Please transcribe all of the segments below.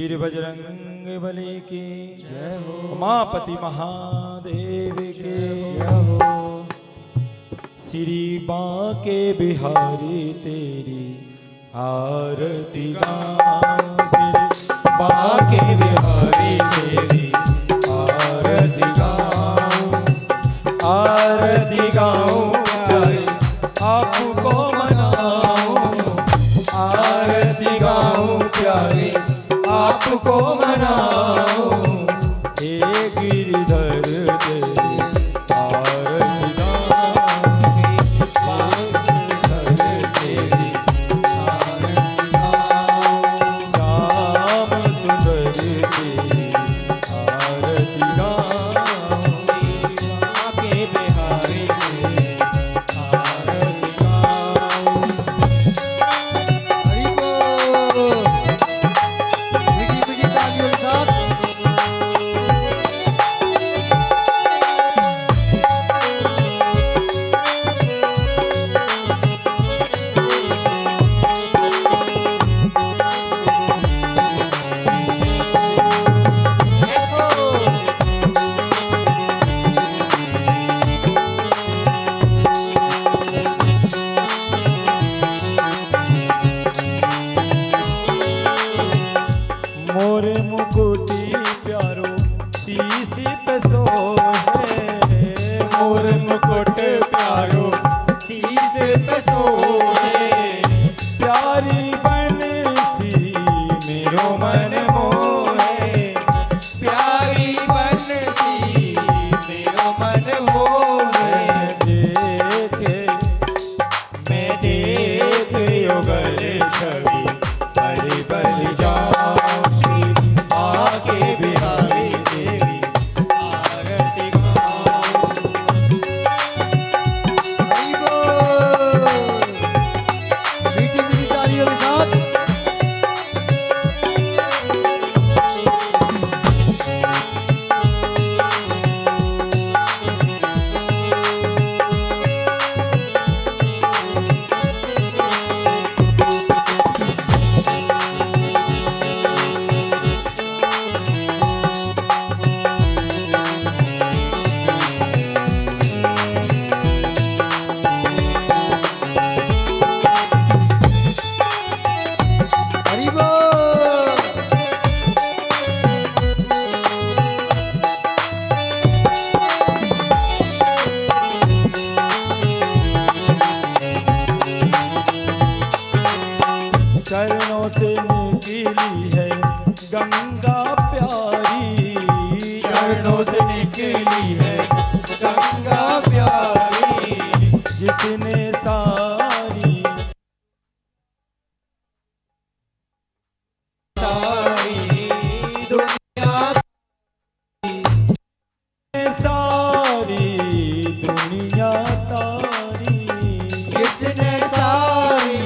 वीर बजरंग बली की जय हो। उमापति महादेव के जय हो। श्री बांके बिहारी तेरी आरती गाऊं। श्री बांके बिहारी तेरी आरती गाऊं। आरती गाऊं प्यारे आपको मनाऊं। आरती गाऊं प्यारे आपको मनाऊं। हे गिरिधर तेरी आरती गाऊं। गिरिधर तेरी आरती गाऊं। श्याम सुंदर तेरी आरती गाऊं। बांके बिहारी तेरी आरती गाऊं। हरि बोल। मोरे मुकुटी प्यारो शीश पे सोहे। मोरे मुकुट प्यारो शीश पे सोहे। प्यारी बंसी मेरो मन मोहे। प्यारी बंसी मेरो मन मोहे। मैं देख युगल छवि बलि बलि जाऊं। श्री बांके बिहारी तेरी आरती गाऊं। हरि बोल। मीठी मीठी तालियों के साथ चरणों से निकली है गंगा प्यारी। चरणों से निकली है गंगा प्यारी। जिसने सारी सारी दुनिया सारी दुनिया तारी। जिसने सारी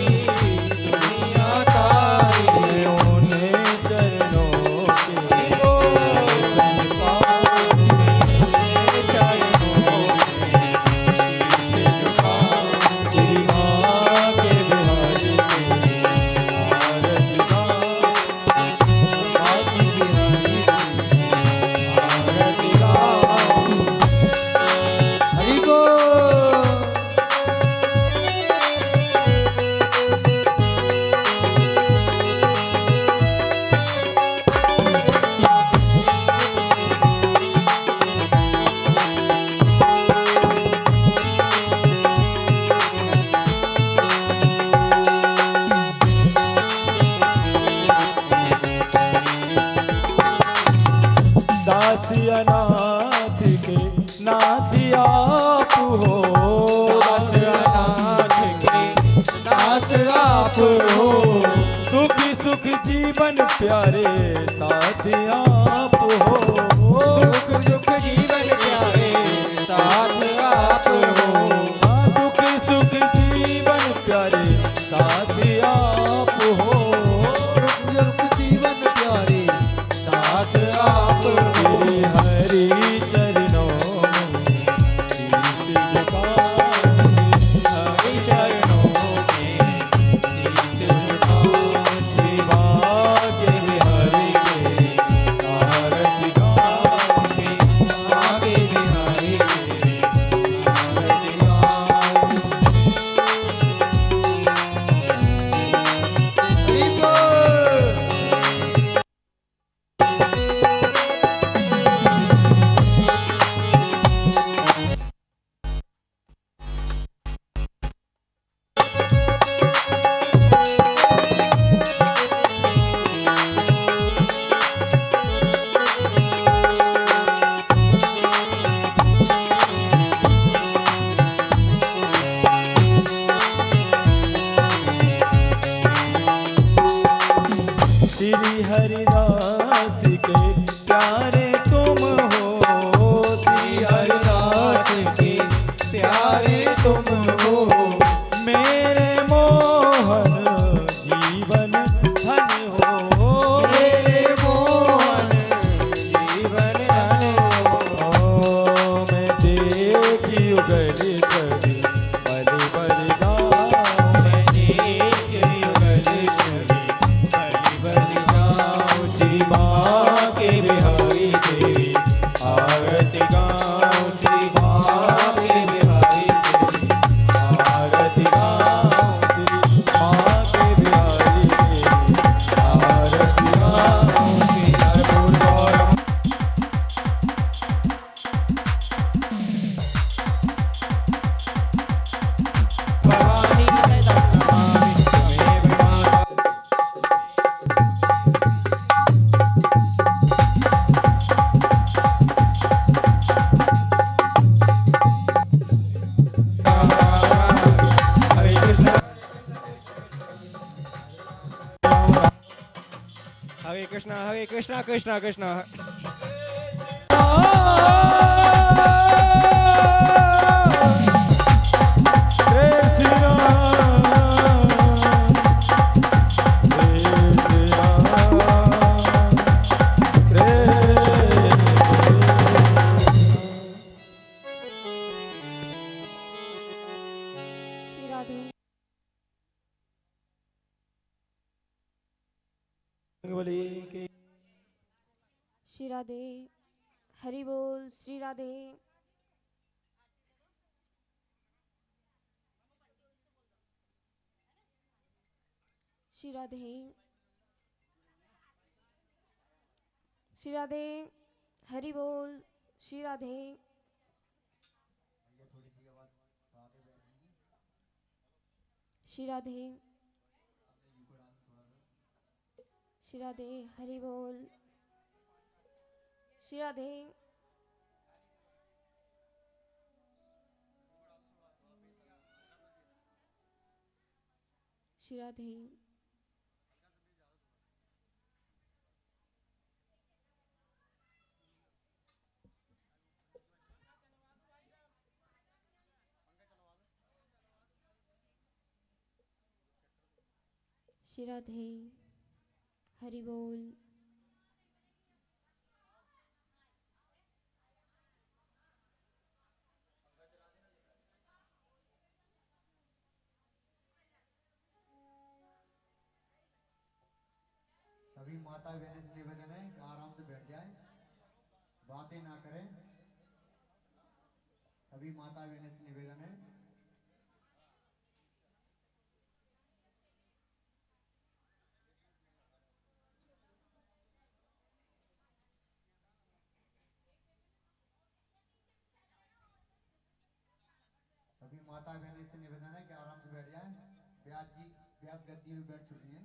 दासियानाथ के नाथ आप हो। दासियानाथ के नाथ आप हो। दुख सुख जीवन प्यारे साथ आप हो। दुख सुख जीवन प्यारे साथ आप हो। दुख सुख जीवन प्यारे साथ आप हो। दुख सुख जीवन प्यारे साथ आप हो। हरि चरणों में शीश झुकाऊं। हरि चरणों में शीश झुकाऊं। श्री बांके बिहारी हरिदास के प्यारे तुम हो, श्री हरिदास के प्यारे तुम हो, मेरे मोहन जीवन धन हो, मेरे मोहन जीवन धन हो। मैं देखी उगली छवि बलि बलि गाऊं, मैं देखी उगली छवि बलि बलि गाऊं, श्री माँ के बिहारी तेरी आरती गाऊं, श्री माँ के बिहारी तेरी आरती गाऊं, श्री माँ के बिहारी तेरी आरती गाऊं, श्री कर्पूर गौरम भवानी सदा नमामि त्वमेव माता। हरे कृष्ण हरे कृष्णा कृष्णा कृष्णा जय श्री राम, जय श्री राम, जय श्री राधे। बलि के श्री राधे। हरि बोल। श्री राधे। श्री राधे। श्री राधे। हरि बोल। श्री राधे। श्री राधे। श्री राधे। हरि बोल। श्री राधे। श्री राधे। श्री राधे। हरि बोल। सभी माता बहनों से निवेदन है कि आराम से बैठ जाएं, बातें ना करें। सभी माता बहनों से निवेदन है। सभी माता बहनों से निवेदन है कि आराम से बैठ जाएं। व्यास जी व्यास गद्दी में बैठ चुकी हैं।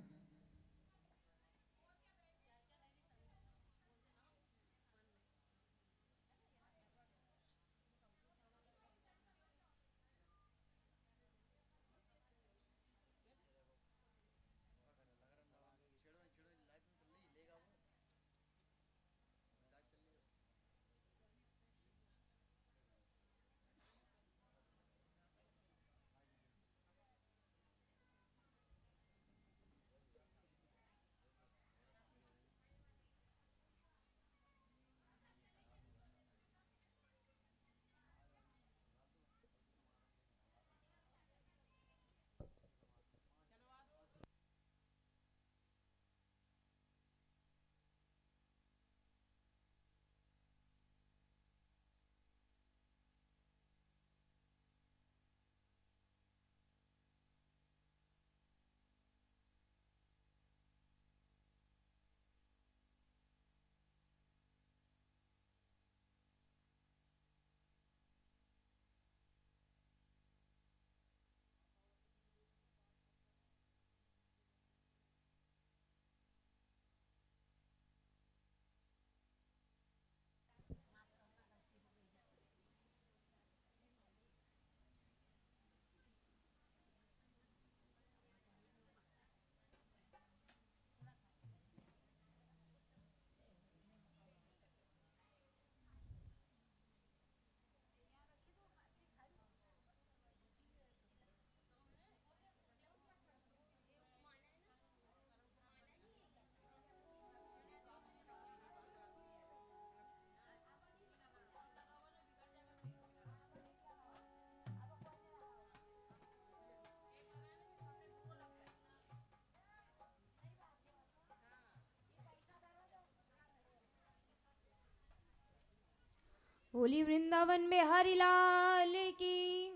बोली वृंदावन में हरि लाल की,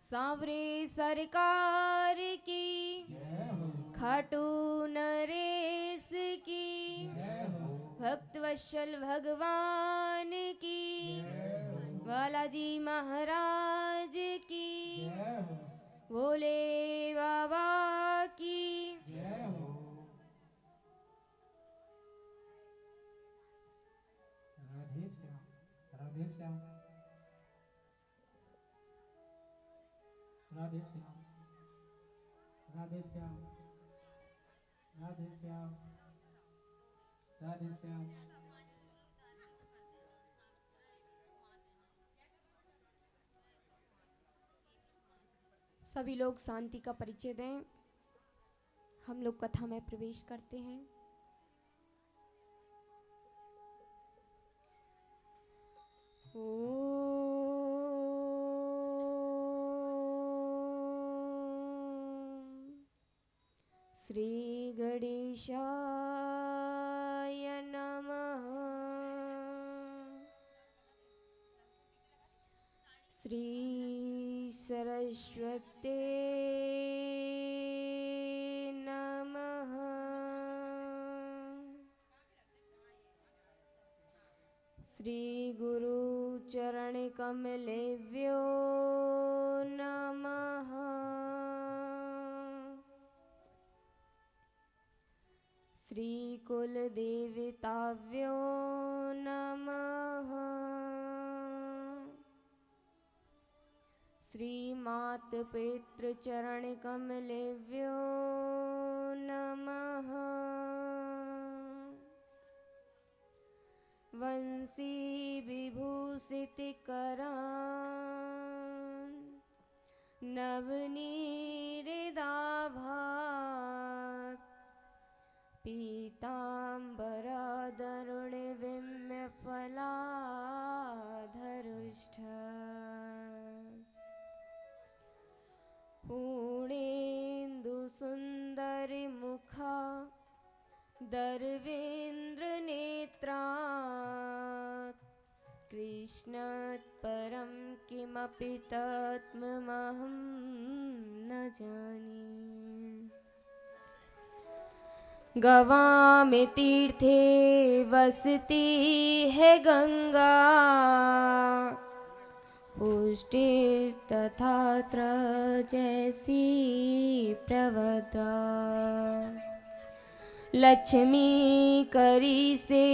सांवरे सरकार की, खाटू नरेश की, भक्त वत्सल भगवान की, बालाजी महाराज की, भोले बाबा की। राधे श्याम, राधे श्याम, राधे श्याम, राधे श्याम, राधे श्याम, राधे श्याम। सभी लोग शांति का परिचय दें। हम लोग कथा में प्रवेश करते हैं। श्री गणेशाय नमः। श्री सरस्वते नमः। श्री गुरु चरण कमलेभ्यो नमः। श्री कुल देवताभ्यो नमः। श्री मात पितृ चरण कमलेभ्यो नमः। वंशी विभूषित करान नवनीरिदाभात पीताम्बरादरुण विम्य फलाधरुष्ठ पूर्णेन्दु सुंदर मुखा दर्वेन्द्र नेत्रा कृष्णात् परं किमपि तत्त्वमहं न जाने। गवामि तीर्थे वसती है गंगा पुष्टिस्तथात्र जैसी प्रवदा। लक्ष्मी करी से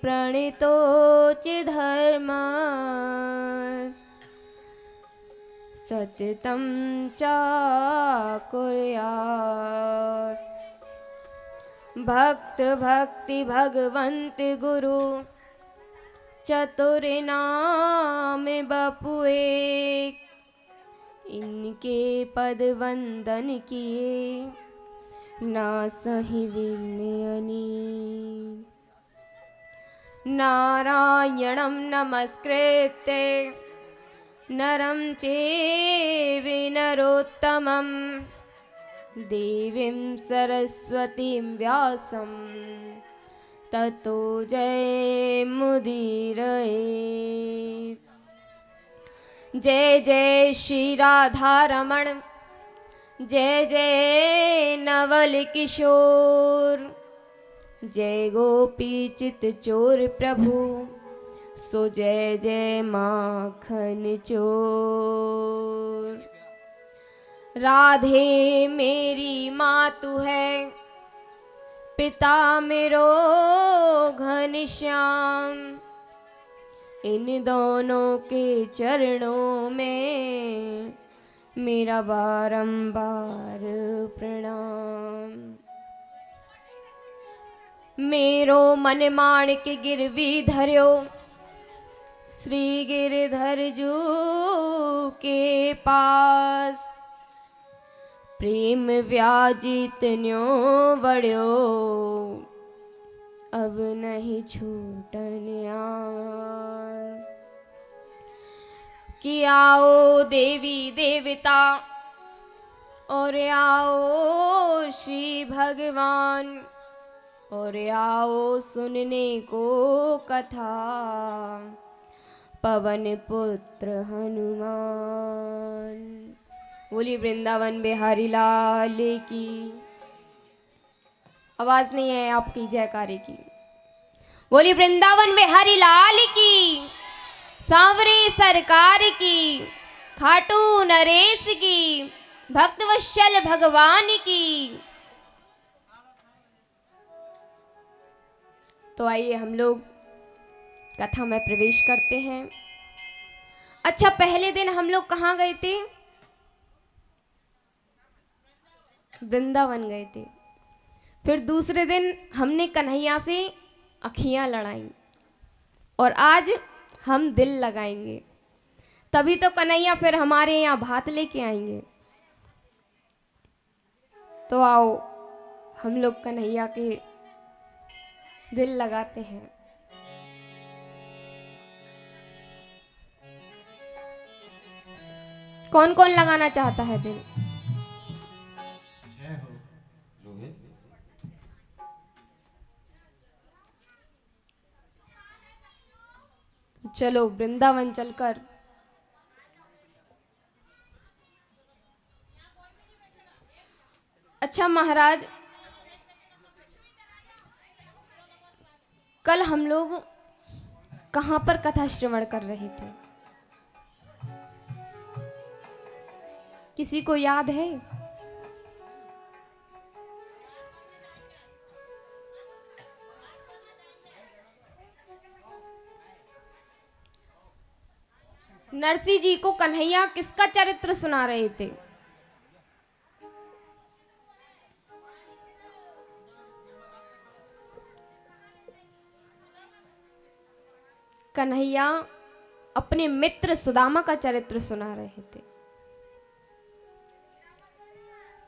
प्रणितोच धर्म सततं चाकुर्यात्। भक्त भक्ति भगवंत गुरु चतुर नाम बपुए इनके पद वंदन किए ना सही विनयनी। नारायणं नमस्कृत्य नरं चैव नरोत्तमं देवीं सरस्वतीं व्यासं ततो जयमुदीरयेत्। जय जय श्री राधा रमण, जय जय नवल किशोर, जय गोपी चित चोर प्रभु, सो जय जय माखन चोर। राधे मेरी मातु है, पिता मेरो घनश्याम, इन दोनों के चरणों में मेरा बारंबार प्रणाम। मेरो मन माणिक गिरवी धर्यो, श्री गिरधर जू के पास, प्रेम व्याजित न्यों बड़्यो, अब नहीं छूटन आस। कि आओ देवी देवता और आओ श्री भगवान, और आओ सुनने को कथा पवन पुत्र हनुमान। बोली वृंदावन बिहारी लाल की। आवाज नहीं है आपकी जयकारे की। बोली वृंदावन बिहारी लाल की, सांवरी सरकार की, खाटू नरेश की, भक्त वत्सल भगवान की। तो आइए हम लोग कथा में प्रवेश करते हैं। अच्छा, पहले दिन हम लोग कहाँ गए थे? वृंदावन गए थे। फिर दूसरे दिन हमने कन्हैया से अखियां लड़ाई और आज हम दिल लगाएंगे, तभी तो कन्हैया फिर हमारे यहाँ भात लेके आएंगे। तो आओ हम लोग कन्हैया के दिल लगाते हैं। कौन कौन लगाना चाहता है दिल? चलो वृंदावन चलकर अच्छा महाराज, कल हम लोग कहां पर कथा श्रवण कर रहे थे? किसी को याद है? नरसिंह जी को कन्हैया किसका चरित्र सुना रहे थे? कन्हैया अपने मित्र सुदामा का चरित्र सुना रहे थे।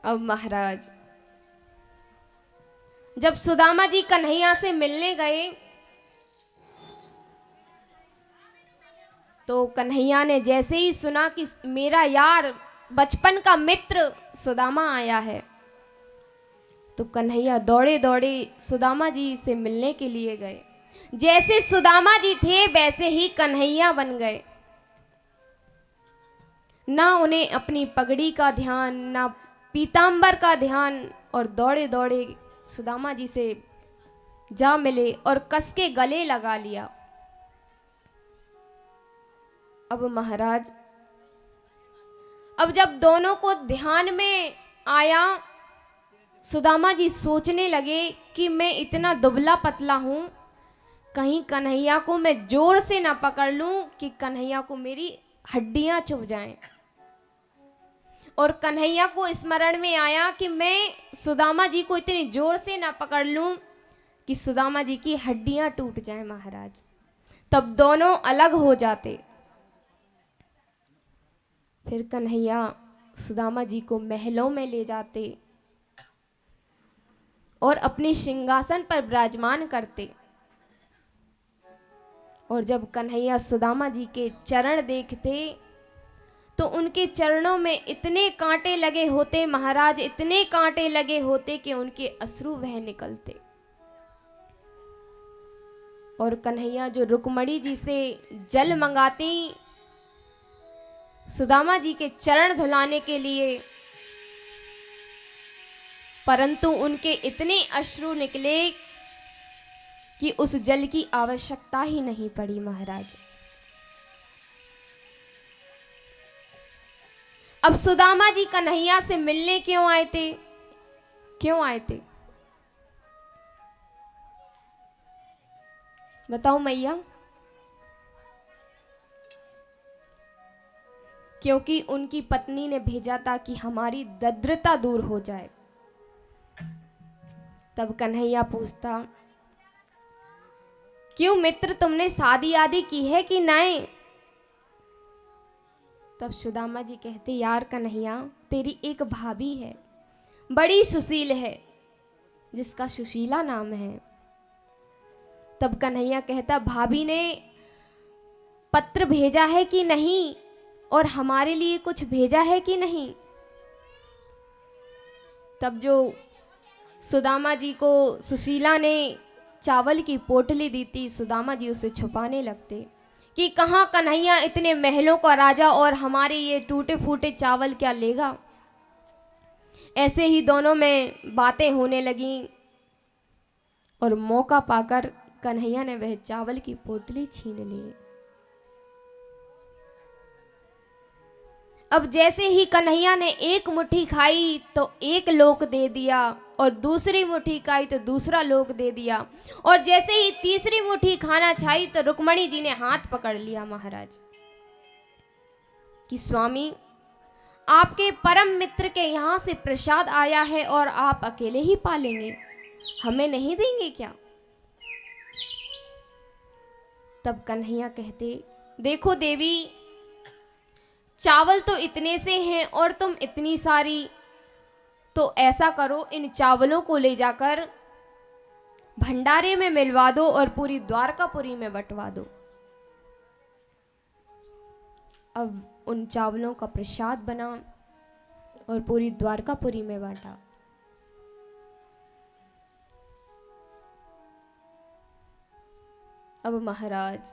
अब महाराज, जब सुदामा जी कन्हैया से मिलने गए तो कन्हैया ने जैसे ही सुना कि मेरा यार बचपन का मित्र सुदामा आया है, तो कन्हैया दौड़े दौड़े सुदामा जी से मिलने के लिए गए। जैसे सुदामा जी थे वैसे ही कन्हैया बन गए। ना उन्हें अपनी पगड़ी का ध्यान, ना पीतांबर का ध्यान, और दौड़े दौड़े सुदामा जी से जा मिले और कस के गले लगा लिया। अब महाराज, अब जब दोनों को ध्यान में आया, सुदामा जी सोचने लगे कि मैं इतना दुबला पतला हूं, कहीं कन्हैया को मैं जोर से ना पकड़ लूं कि कन्हैया को मेरी हड्डियां चुभ जाएं। और कन्हैया को स्मरण में आया कि मैं सुदामा जी को इतनी जोर से ना पकड़ लूं कि सुदामा जी की हड्डियां टूट जाएं महाराज, तब दोनों अलग हो जाते। फिर कन्हैया सुदामा जी को महलों में ले जाते और अपने सिंहासन पर विराजमान करते। और जब कन्हैया सुदामा जी के चरण देखते तो उनके चरणों में इतने कांटे लगे होते महाराज, इतने कांटे लगे होते कि उनके अश्रु बह निकलते। और कन्हैया जो रुक्मणी जी से जल मंगाती सुदामा जी के चरण धुलाने के लिए, परंतु उनके इतने अश्रु निकले कि उस जल की आवश्यकता ही नहीं पड़ी महाराज। अब सुदामा जी कन्हैया से मिलने क्यों आए थे? क्यों आए थे बताओ मैया? क्योंकि उनकी पत्नी ने भेजा था कि हमारी दरिद्रता दूर हो जाए। तब कन्हैया पूछता, क्यों मित्र, तुमने शादी आदि की है कि नहीं? तब सुदामा जी कहते, यार कन्हैया, तेरी एक भाभी है, बड़ी सुशील है, जिसका सुशीला नाम है। तब कन्हैया कहता, भाभी ने पत्र भेजा है कि नहीं, और हमारे लिए कुछ भेजा है कि नहीं? तब जो सुदामा जी को सुशीला ने चावल की पोटली दी थी, सुदामा जी उसे छुपाने लगते कि कहाँ कन्हैया इतने महलों का राजा और हमारे ये टूटे फूटे चावल क्या लेगा। ऐसे ही दोनों में बातें होने लगीं और मौका पाकर कन्हैया ने वह चावल की पोटली छीन ली। अब जैसे ही कन्हैया ने एक मुट्ठी खाई तो एक लोक दे दिया और दूसरी मुट्ठी खाई तो दूसरा लोक दे दिया और जैसे ही तीसरी मुट्ठी खाना चाही तो रुक्मणी जी ने हाथ पकड़ लिया महाराज कि स्वामी आपके परम मित्र के यहाँ से प्रसाद आया है और आप अकेले ही पालेंगे, हमें नहीं देंगे क्या। तब कन्हैया कहते, देखो देवी, चावल तो इतने से हैं और तुम इतनी सारी, तो ऐसा करो इन चावलों को ले जाकर भंडारे में मिलवा दो और पूरी द्वारकापुरी में बंटवा दो। अब उन चावलों का प्रसाद बना और पूरी द्वारकापुरी में बांटा। अब महाराज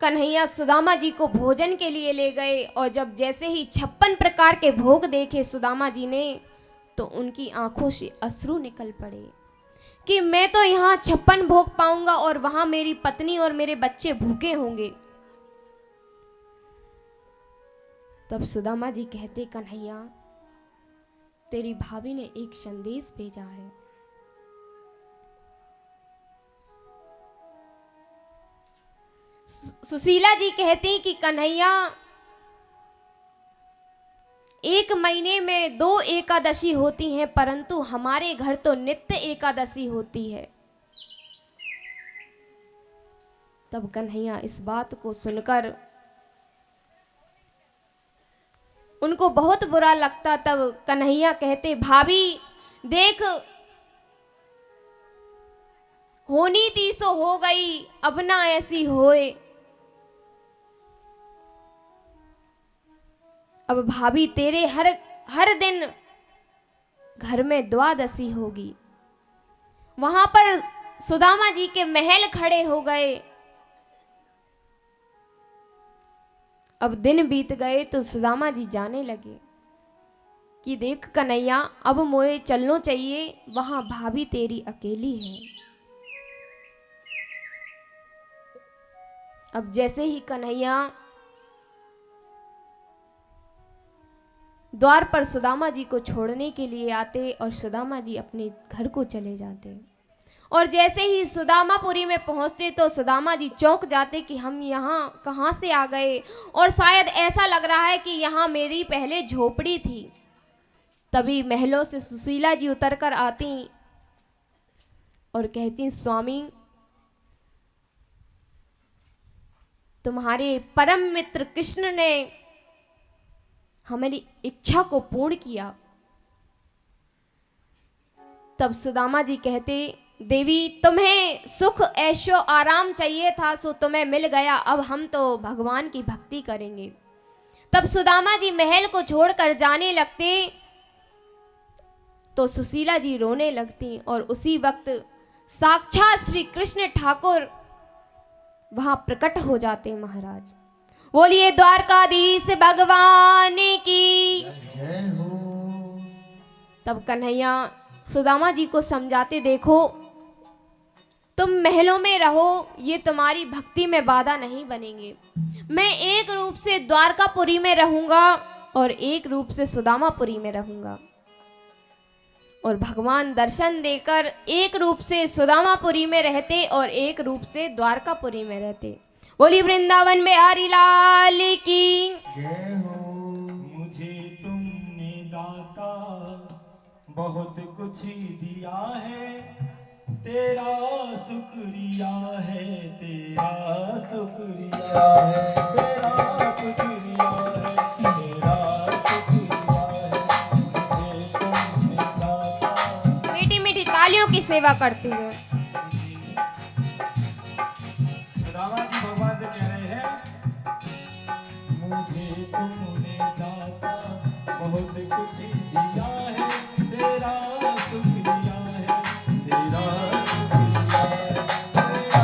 कन्हैया सुदामा जी को भोजन के लिए ले गए और जब जैसे ही 56 प्रकार के भोग देखे सुदामा जी ने तो उनकी आंखों से अश्रु निकल पड़े कि मैं तो यहाँ 56 भोग पाऊंगा और वहां मेरी पत्नी और मेरे बच्चे भूखे होंगे। तब सुदामा जी कहते, कन्हैया तेरी भाभी ने एक संदेश भेजा है। सुशीला जी कहती कि कन्हैया 1 महीने में 2 एकादशी होती हैं परंतु हमारे घर तो नित्य एकादशी होती है। तब कन्हैया इस बात को सुनकर उनको बहुत बुरा लगता। तब कन्हैया कहते, भाभी देख, होनी थी सो हो गई, अब ना ऐसी होए। अब भाभी तेरे हर दिन घर में द्वादशी होगी। वहां पर सुदामा जी के महल खड़े हो गए। अब दिन बीत गए तो सुदामा जी जाने लगे कि देख कन्हैया, अब मोए चलना चाहिए, वहां भाभी तेरी अकेली है। अब जैसे ही कन्हैया द्वार पर सुदामा जी को छोड़ने के लिए आते और सुदामा जी अपने घर को चले जाते और जैसे ही सुदामापुरी में पहुंचते तो सुदामा जी चौंक जाते कि हम यहाँ कहाँ से आ गए और शायद ऐसा लग रहा है कि यहाँ मेरी पहले झोपड़ी थी। तभी महलों से सुशीला जी उतर कर आती और कहती, स्वामी तुम्हारे परम मित्र कृष्ण ने हमारी इच्छा को पूर्ण किया। तब सुदामा जी कहते, देवी तुम्हें सुख ऐशो आराम चाहिए था सो तुम्हें मिल गया, अब हम तो भगवान की भक्ति करेंगे। तब सुदामा जी महल को छोड़कर जाने लगते तो सुशीला जी रोने लगती और उसी वक्त साक्षात श्री कृष्ण ठाकुर वहां प्रकट हो जाते। महाराज बोलिए द्वारकाधीश भगवान की जय हो। तब कन्हैया सुदामा जी को समझाते, देखो तुम महलों में रहो, ये तुम्हारी भक्ति में बाधा नहीं बनेंगे। मैं एक रूप से द्वारकापुरी में रहूंगा और एक रूप से सुदामापुरी में रहूंगा। और भगवान दर्शन देकर एक रूप से सुदामापुरी में रहते और एक रूप से द्वारकापुरी में रहते। बोली वृंदावन में हरि लाल की जय हो। मुझे तुमने दाता बहुत कुछ दिया है, तेरा शुक्रिया है, तेरा शुक्रिया है, तेरा शुक्रिया है, तेरा शुक्रिया है। मुझे तुमने दाता। मीठी मीठी तालियों की सेवा करती है। रामा जी भगवान से कह रहे हैं, मुझे तुमने दाता बहुत कुछ दिया है, तेरा शुक्रिया है, तेरा शुक्रिया है, तेरा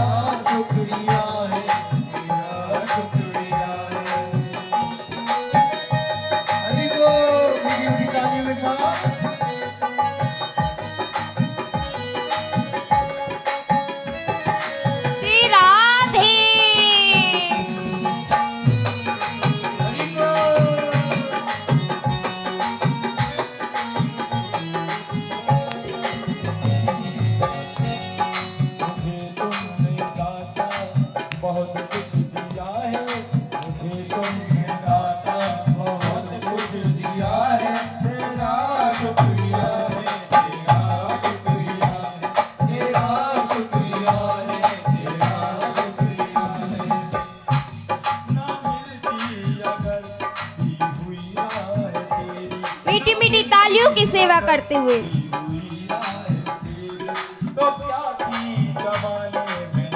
करते हुए। तो क्या थी जमाने में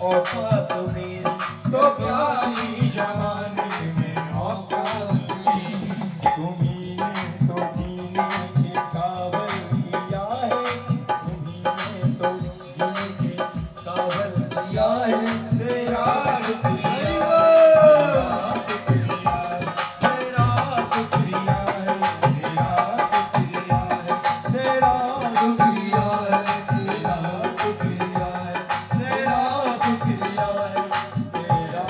औकात मेरी, तो क्या थी जमाने में औकात मेरी। तुम्ही ने तो जीने के काबल किया है, तुम्ही ने तो जीने के काबल किया है। तेरा शुक्रिया, तेरा शुक्रिया है, तेरा शुक्रिया है, तेरा शुक्रिया है, तेरा शुक्रिया है, तेरा शुक्रिया है, तेरा।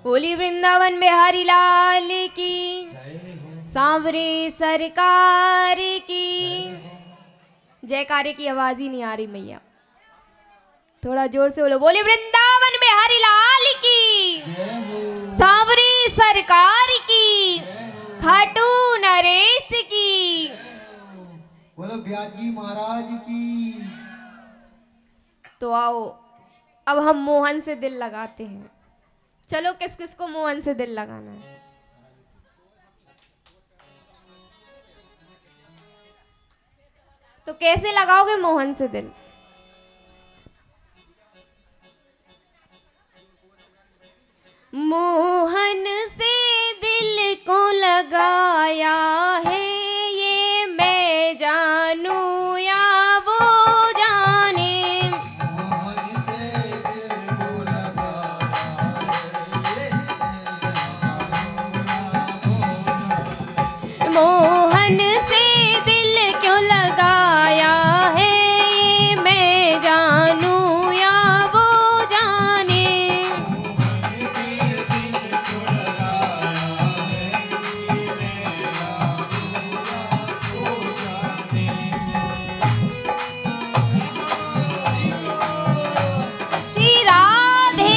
बोली वृंदावन बिहारी लाल की, सांवरे सरकार की। जयकारे की आवाज ही नहीं आ रही मैया, थोड़ा जोर से बोलो। बोली वृंदावन बिहारी लाल की, सांवरे सरकार की, खाटू नरेश की। बोलो ब्याजी महाराज की। तो आओ अब हम मोहन से दिल लगाते हैं। चलो किस किस को मोहन से दिल लगाना है। तो कैसे लगाओगे मोहन से दिल? मोहन से दिल को लगाया है, ये मैं जानू या वो जाने। मोहन से दिल को मोहन से दिल क्यों लगाया है, ये मैं जानू या वो जाने। श्री राधे।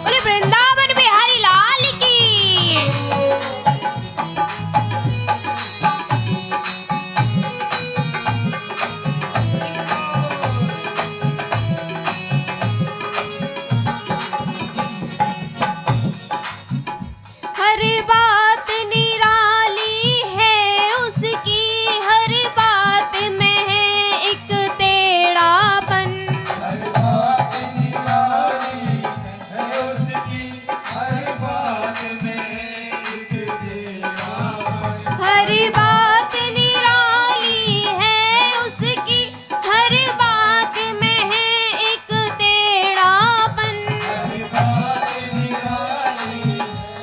बोले वृंदावन बिहारी लाल की। हर बात निराली है उसकी, हर बात में है एक टेढ़ापन। हर बात निराली है उसकी, हर बात में एक तेरापन। हर बात निराली है उसकी, हर बात में है एक टेढ़ापन। हर बात निराली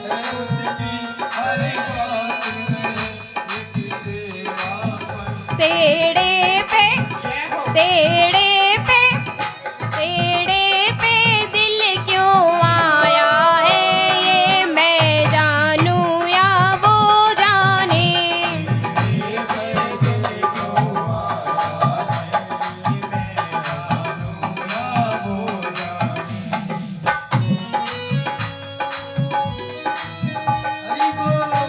है उसकी, हर बात में एक तेरापन। टेढ़े पे, टेढ़े पे, टेढ़े पे दिल क्यों आया है, ये मैं जानू या वो जाने। हरि बोल।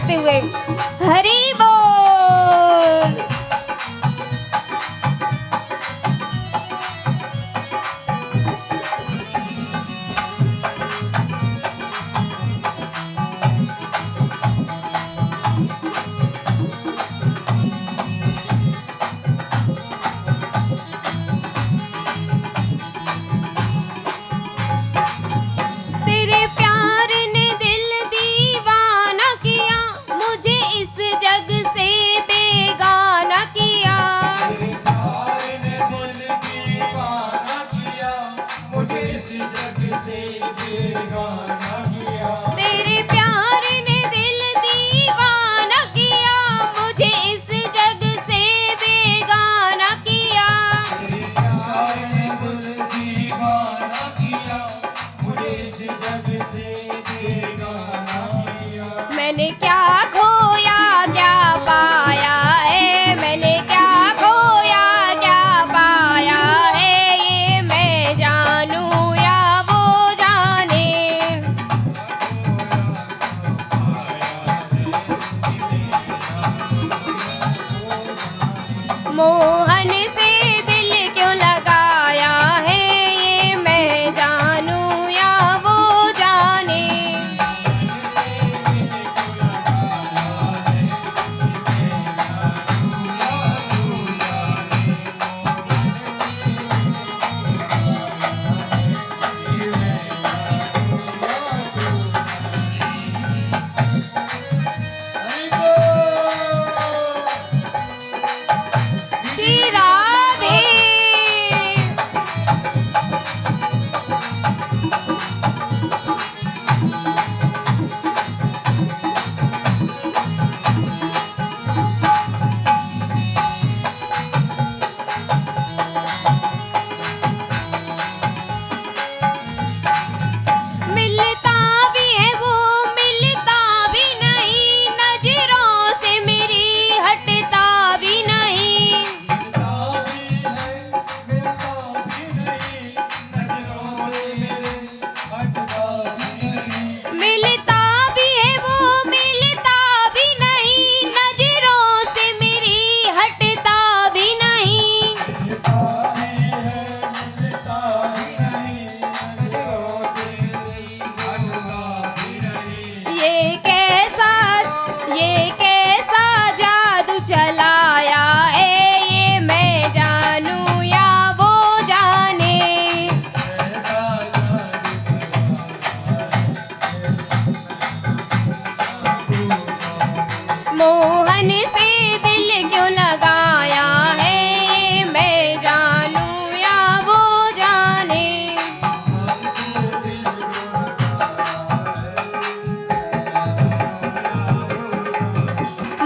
करते हुए हरि बोल। तेरे प्यार ने दिल दीवाना किया, मुझे इस जग से बेगाना किया। तेरे प्यार ने दिल दीवाना किया, मुझे इस जग से बेगाना किया। तेरे प्यार ने दिल दीवाना किया, मुझे इस जग से बेगाना किया। तेरे प्यार ने दिल दीवाना किया, मुझे इस जग से बेगाना किया। मैंने क्या खोया क्या पाया है, मैंने क्या खोया क्या पाया है, ये मैं जानूं या वो जाने। मोहन से दिल क्यों लगाया है, ये मैं जानूं या वो जाने। श्री राधे। मिलता भी है वो मिलता भी नहीं, नजरों से मेरी हटता भी नहीं। मिलता भी है, मिलता भी नहीं, नजरों से मेरे हटता भी नहीं। मिलता भी है वो मिलता भी नहीं, नजरों से मेरी हटता भी नहीं। मिलता भी है, मिलता भी नहीं, नजरों से मेरी हटता भी नहीं। ये कैसा जादू चलाया है, ये मैं जानूं या वो जाने। ऐसा मोहन से दिल क्यों लगाया है, ये मैं जानूं या वो जाने।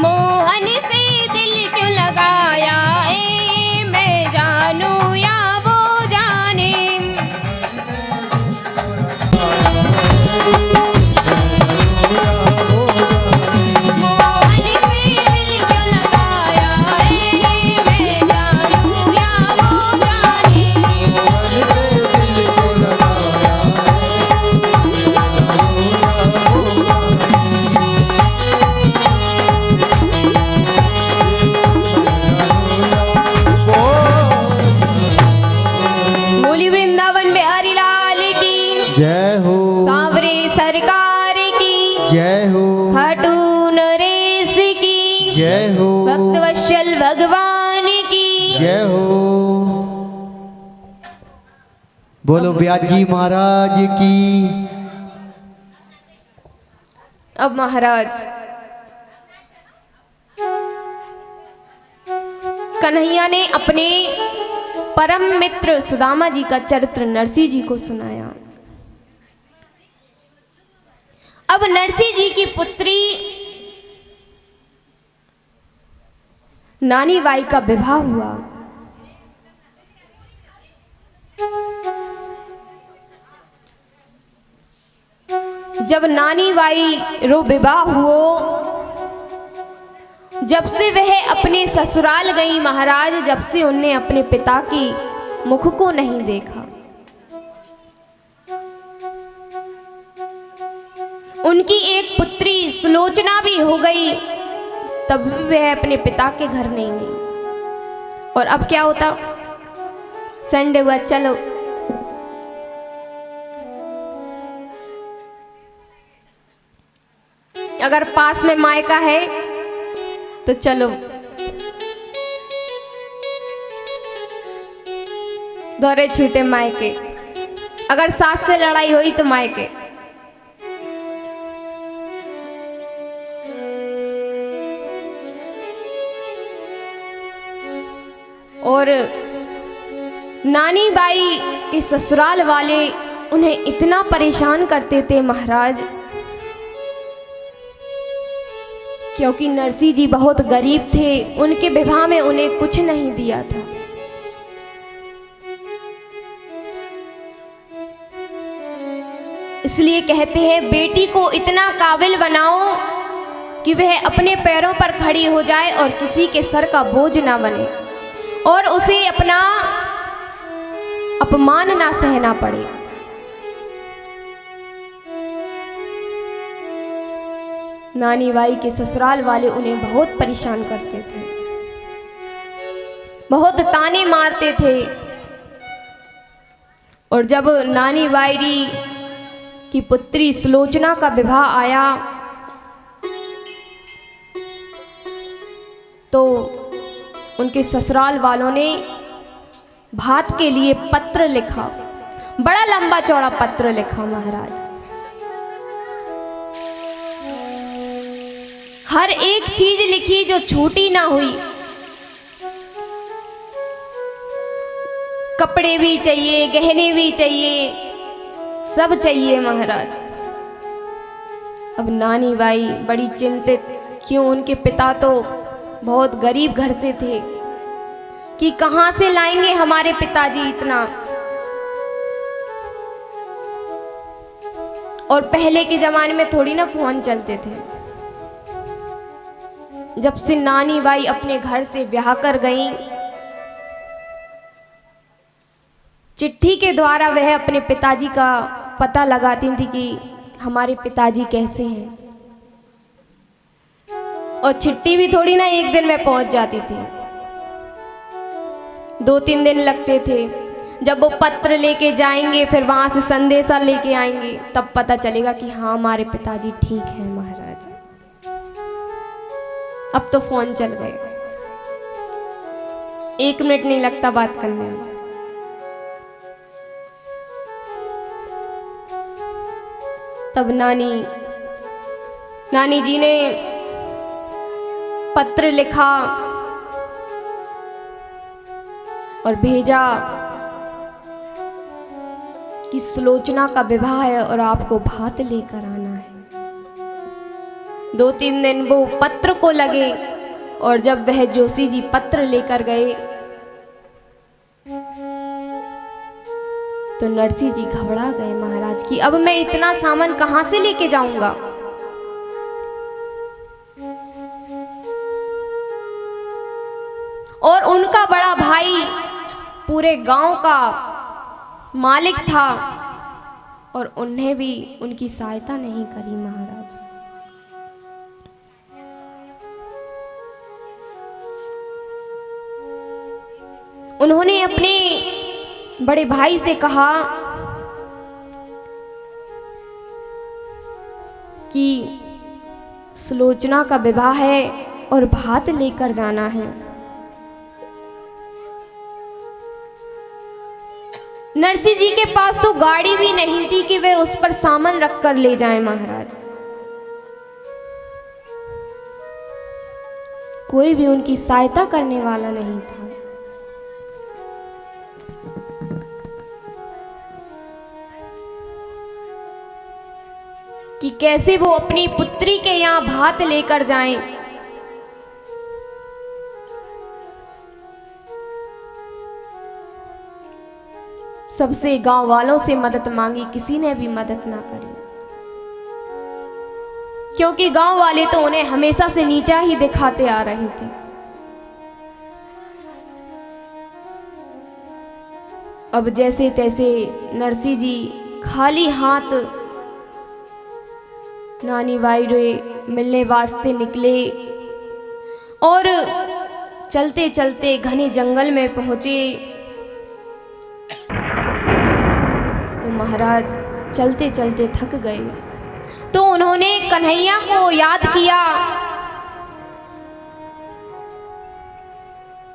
मोहन से दिल क्यों लगाया है, ये मैं जानूं या वो जाने। मोहन से दिल क्यों लगाया है, ये मैं जानूं या वो जाने। बोली वृंदावन बिहारी लाल की जय हो, सांवरे सरकार की जय हो, खाटू नरेश की जय हो, भक्तवत्सल भगवान की जय हो। बोलो ब्याजी महाराज की। अब महाराज कन्हैया ने अपने परम मित्र सुदामा जी का चरित्र नरसिंह जी को सुनाया। अब नरसिंह जी की पुत्री नानी बाई का विवाह हुआ। जब नानी बाई रो विवाह हुओ, जब से वह अपने ससुराल गई महाराज, जब से उनने अपने पिता की मुख को नहीं देखा। उनकी एक पुत्री सुलोचना भी हो गई, तब भी वह अपने पिता के घर नहीं गई। और अब क्या होता, संडे हुआ, चलो अगर पास में मायका है तो चलो, दौरे छूटे मायके, अगर सास से लड़ाई हुई तो मायके। और नानी बाई के ससुराल वाले उन्हें इतना परेशान करते थे महाराज, क्योंकि नरसी जी बहुत गरीब थे, उनके विवाह में उन्हें कुछ नहीं दिया था। इसलिए कहते हैं बेटी को इतना काबिल बनाओ कि वह अपने पैरों पर खड़ी हो जाए और किसी के सर का बोझ ना बने और उसे अपना अपमान ना सहना पड़े। नानी बाई के ससुराल वाले उन्हें बहुत परेशान करते थे, बहुत ताने मारते थे। और जब नानी बाई की पुत्री सुलोचना का विवाह आया तो उनके ससुराल वालों ने भात के लिए पत्र लिखा, बड़ा लंबा चौड़ा पत्र लिखा महाराज। हर एक चीज लिखी जो छूटी ना हुई, कपड़े भी चाहिए, गहने भी चाहिए, सब चाहिए महाराज। अब नानी बाई बड़ी चिंतित, क्यों उनके पिता तो बहुत गरीब घर से थे कि कहां से लाएंगे हमारे पिताजी इतना। और पहले के जमाने में थोड़ी ना फोन चलते थे। जब से नानी बाई अपने घर से ब्याह कर गई, चिट्ठी के द्वारा वह अपने पिताजी का पता लगाती थी कि हमारे पिताजी कैसे हैं। और चिट्ठी भी थोड़ी ना एक दिन में पहुंच जाती थी, 2-3 दिन लगते थे। जब वो पत्र लेके जाएंगे, फिर वहां से संदेशा लेके आएंगे, तब पता चलेगा कि हाँ हमारे पिताजी ठीक हैं महाराज। अब तो फोन चल गए, 1 मिनट नहीं लगता बात करने में। तब नानी जी ने पत्र लिखा और भेजा कि सुलोचना का विवाह है और आपको भात लेकर आना है। 2-3 दिन वो पत्र को लगे और जब वह जोशी जी पत्र लेकर गए तो नरसी जी घबरा गए महाराज कि अब मैं इतना सामान कहां से लेके जाऊंगा। और उनका बड़ा भाई पूरे गांव का मालिक था और उन्हें भी उनकी सहायता नहीं करी महाराज। उन्होंने अपने बड़े भाई से कहा कि सुलोचना का विवाह है और भात लेकर जाना है। नरसी जी के पास तो गाड़ी भी नहीं थी कि वे उस पर सामान रख कर ले जाएं महाराज। कोई भी उनकी सहायता करने वाला नहीं था। कि कैसे वो अपनी पुत्री के यहाँ भात लेकर जाएं। सबसे गांव वालों से मदद मांगी, किसी ने भी मदद ना करी, क्योंकि गांव वाले तो उन्हें हमेशा से नीचा ही दिखाते आ रहे थे। अब जैसे तैसे नरसी जी खाली हाथ नानी वायरे मिलने वास्ते निकले और चलते चलते घने जंगल में पहुंचे। तो महाराज चलते चलते थक गए, तो उन्होंने कन्हैया को याद किया।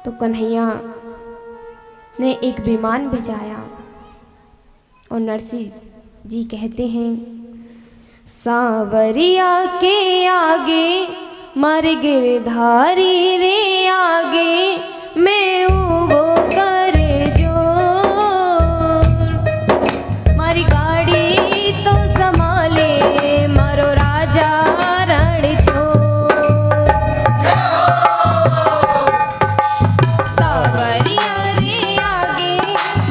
तो कन्हैया ने एक विमान भेजाया और नरसिंह जी कहते हैं, सांवरिया के आगे मर गिरधारी रे आगे मैं वो करे जो मारी गाड़ी तो संभाले मारो राजा रण छोड़। सांवरिया रे आगे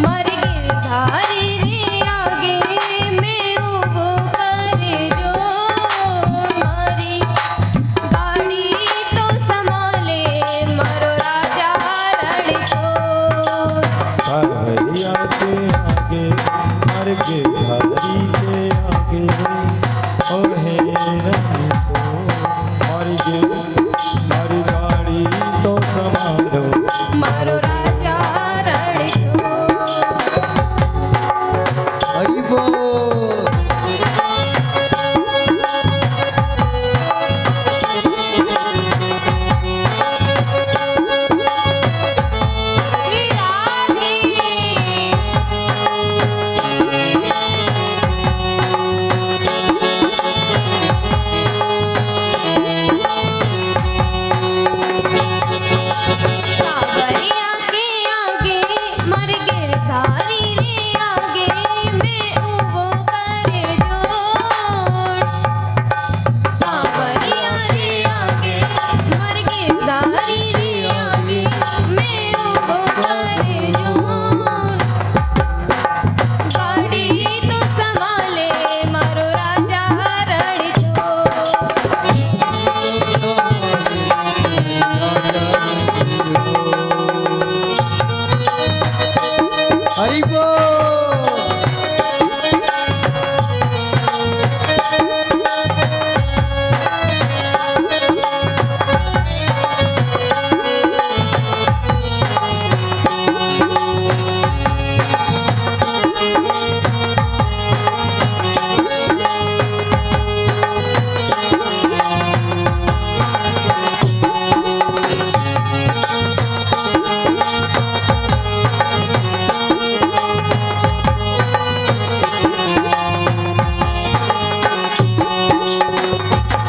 मर गिरधारी रे आगे मैं वो करे जो मारी गाड़ी तो संभाले मारो राजा रण छोड़। सांवरिया के आगे मर के धारी के आगे और है रण छोड़, मारी गाड़ी तो संभालो मारो राजा रण छोड़। हरि बोल। श्री राधे। सांवरिया के आगे मर गिरधारी रे आगे मैं वो करे जोड़। सांवरिया रे आगे मर गिरधारी रे आगे मैं वो करे जोड़। गाड़ी तो संभाले मारो राजा रण छोड़। हरि बोल।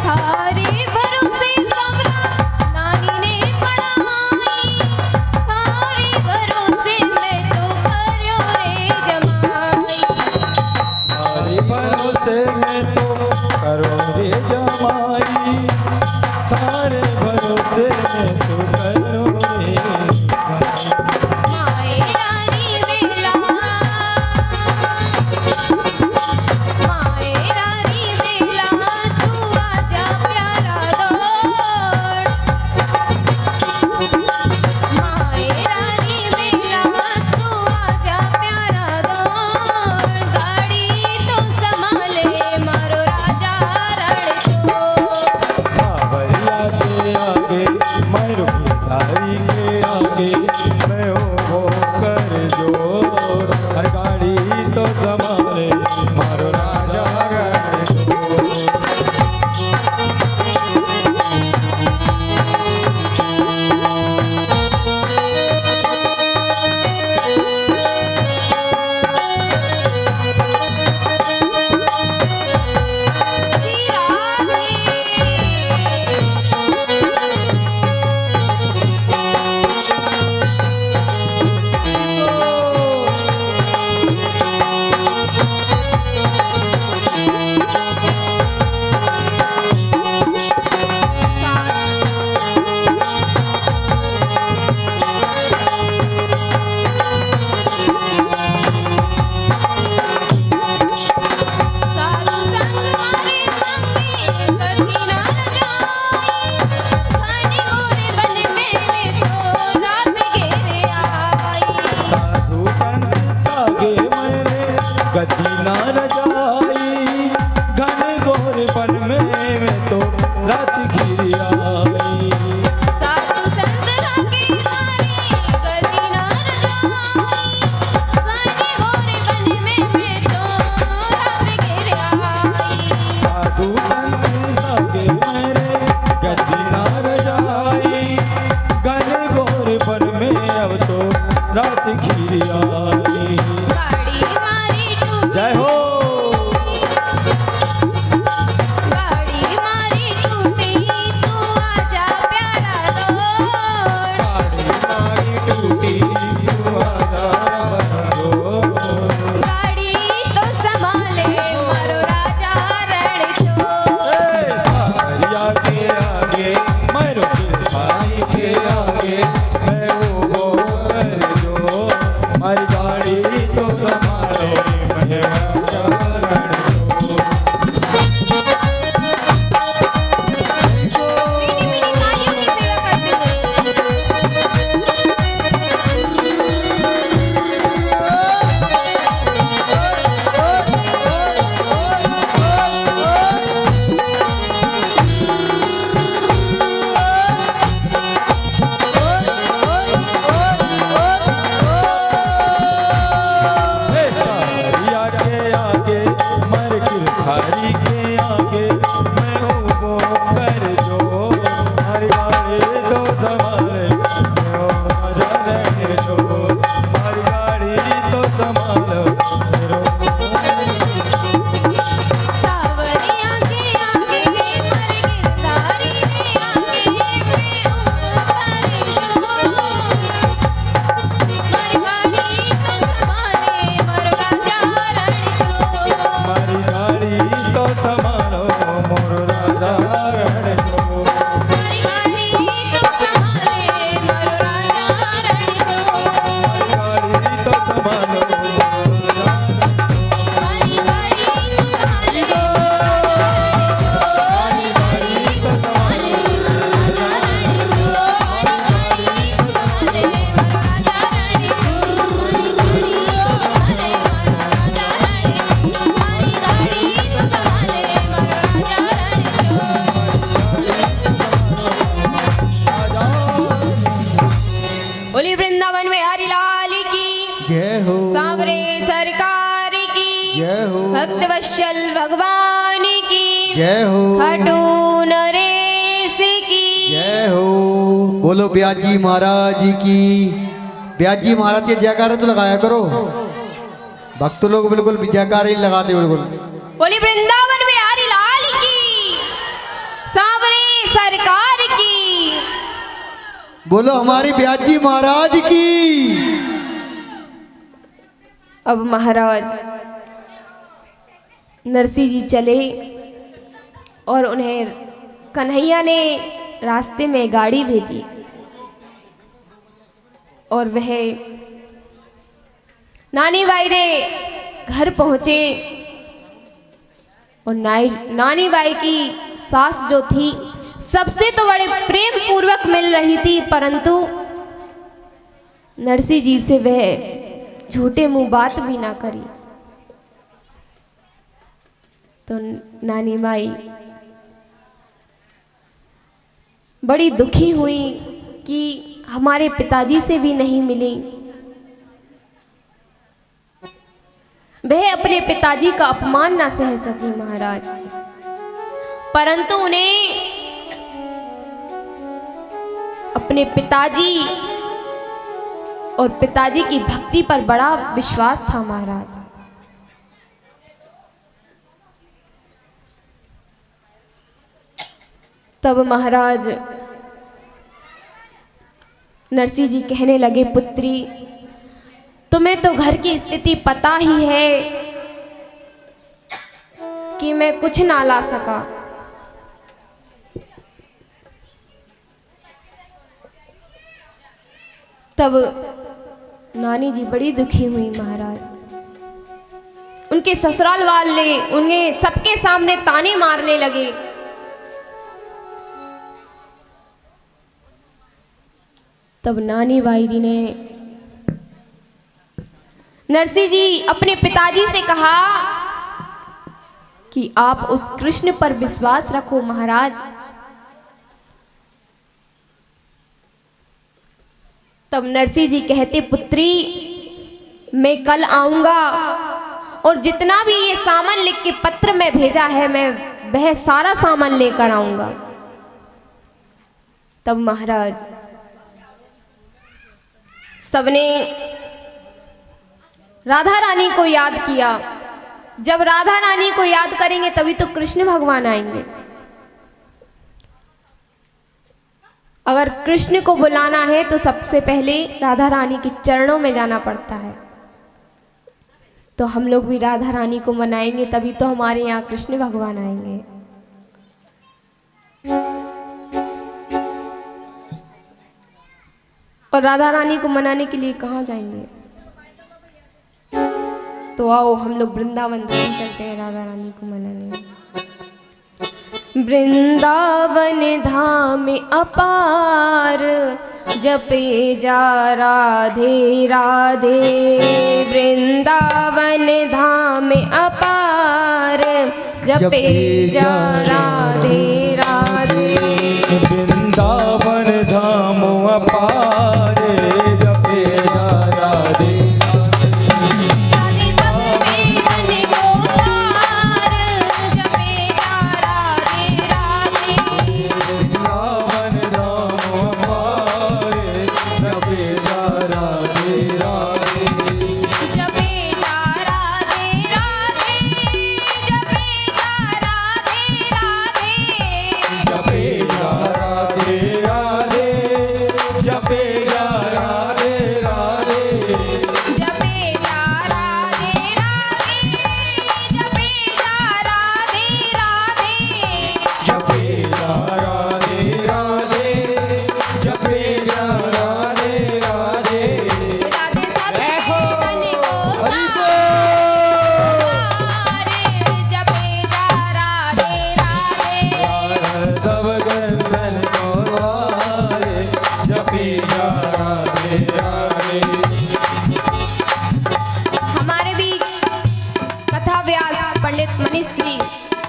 थारे भरोसे सबरा नानी ने पढ़ाई, थारे भरोसे मैं तो करो रे जमाई। तारे भरोसे में तो करो रे जमाई, तारे भरोसे में तो करो रे जमाई। माए रानी वेला, माए रानी वेला तू आजा प्यारा दौड़। माए रानी वेला तू आजा प्यारा दौड़। गाड़ी तो संभाले मारो राजा रण छोड़। सांवरिया के आगे मर धारी के आगे मैं वो कर जोड़, हर गाड़ी तो संभाले मारो राजा रण छोड़। श्री राधे। साधु संग मारे संगे कभी ना जाई, घने घोरे बन में तो रात घेरे आई। साधु संत सागे मेरे गति ना रजाई, घन घोर वन में भक्त वत्सल भगवान की जय हो खटू नरेश की जय हो। बोलो ब्यास जी महाराज की। ब्यास जी महाराज के जयकारे तो लगाया करो। भक्त लोग बिल्कुल जयकारे ही लगाते बिल्कुल। बोली वृंदावन बिहारी लाल की, सांवरे सरकार की। बोलो हमारी ब्यास जी महाराज की। अब महाराज नरसिंह जी चले और उन्हें कन्हैया ने रास्ते में गाड़ी भेजी और वह नानी बाई रे घर पहुंचे और नानी बाई की सास जो थी सबसे तो बड़े प्रेम पूर्वक मिल रही थी, परंतु नरसिंह जी से वह झूठे मुंह बात भी ना करी। तो नानी माई बड़ी दुखी हुई कि हमारे पिताजी से भी नहीं मिली। वह अपने पिताजी का अपमान ना सह सकी महाराज, परंतु उन्हें अपने पिताजी और पिताजी की भक्ति पर बड़ा विश्वास था महाराज। तब महाराज नरसिंह जी कहने लगे, पुत्री तुम्हें तो घर की स्थिति पता ही है कि मैं कुछ ना ला सका। तब नानी जी बड़ी दुखी हुई महाराज। उनके ससुराल वाले उन्हें सबके सामने ताने मारने लगे। तब नानी बाई ने नरसिंह जी अपने पिताजी से कहा कि आप उस कृष्ण पर विश्वास रखो महाराज। तब नरसिंह जी कहते, पुत्री मैं कल आऊंगा और जितना भी ये सामान लिख के पत्र में भेजा है मैं वह सारा सामान लेकर आऊंगा। तब महाराज सबने राधा रानी को याद किया। जब राधा रानी को याद करेंगे तभी तो कृष्ण भगवान आएंगे। अगर कृष्ण को बुलाना है तो सबसे पहले राधा रानी के चरणों में जाना पड़ता है। तो हम लोग भी राधा रानी को मनाएंगे तभी तो हमारे यहाँ कृष्ण भगवान आएंगे। और राधा रानी को मनाने के लिए कहाँ जाएंगे? तो आओ हम लोग वृंदावन धाम चलते हैं राधा रानी को मनाने। वृंदावन धाम अपार जपे जा राधे राधे। वृंदावन धाम अपार जपे जा राधे राधे। वृंदावन धाम अपार जपे जा राधे।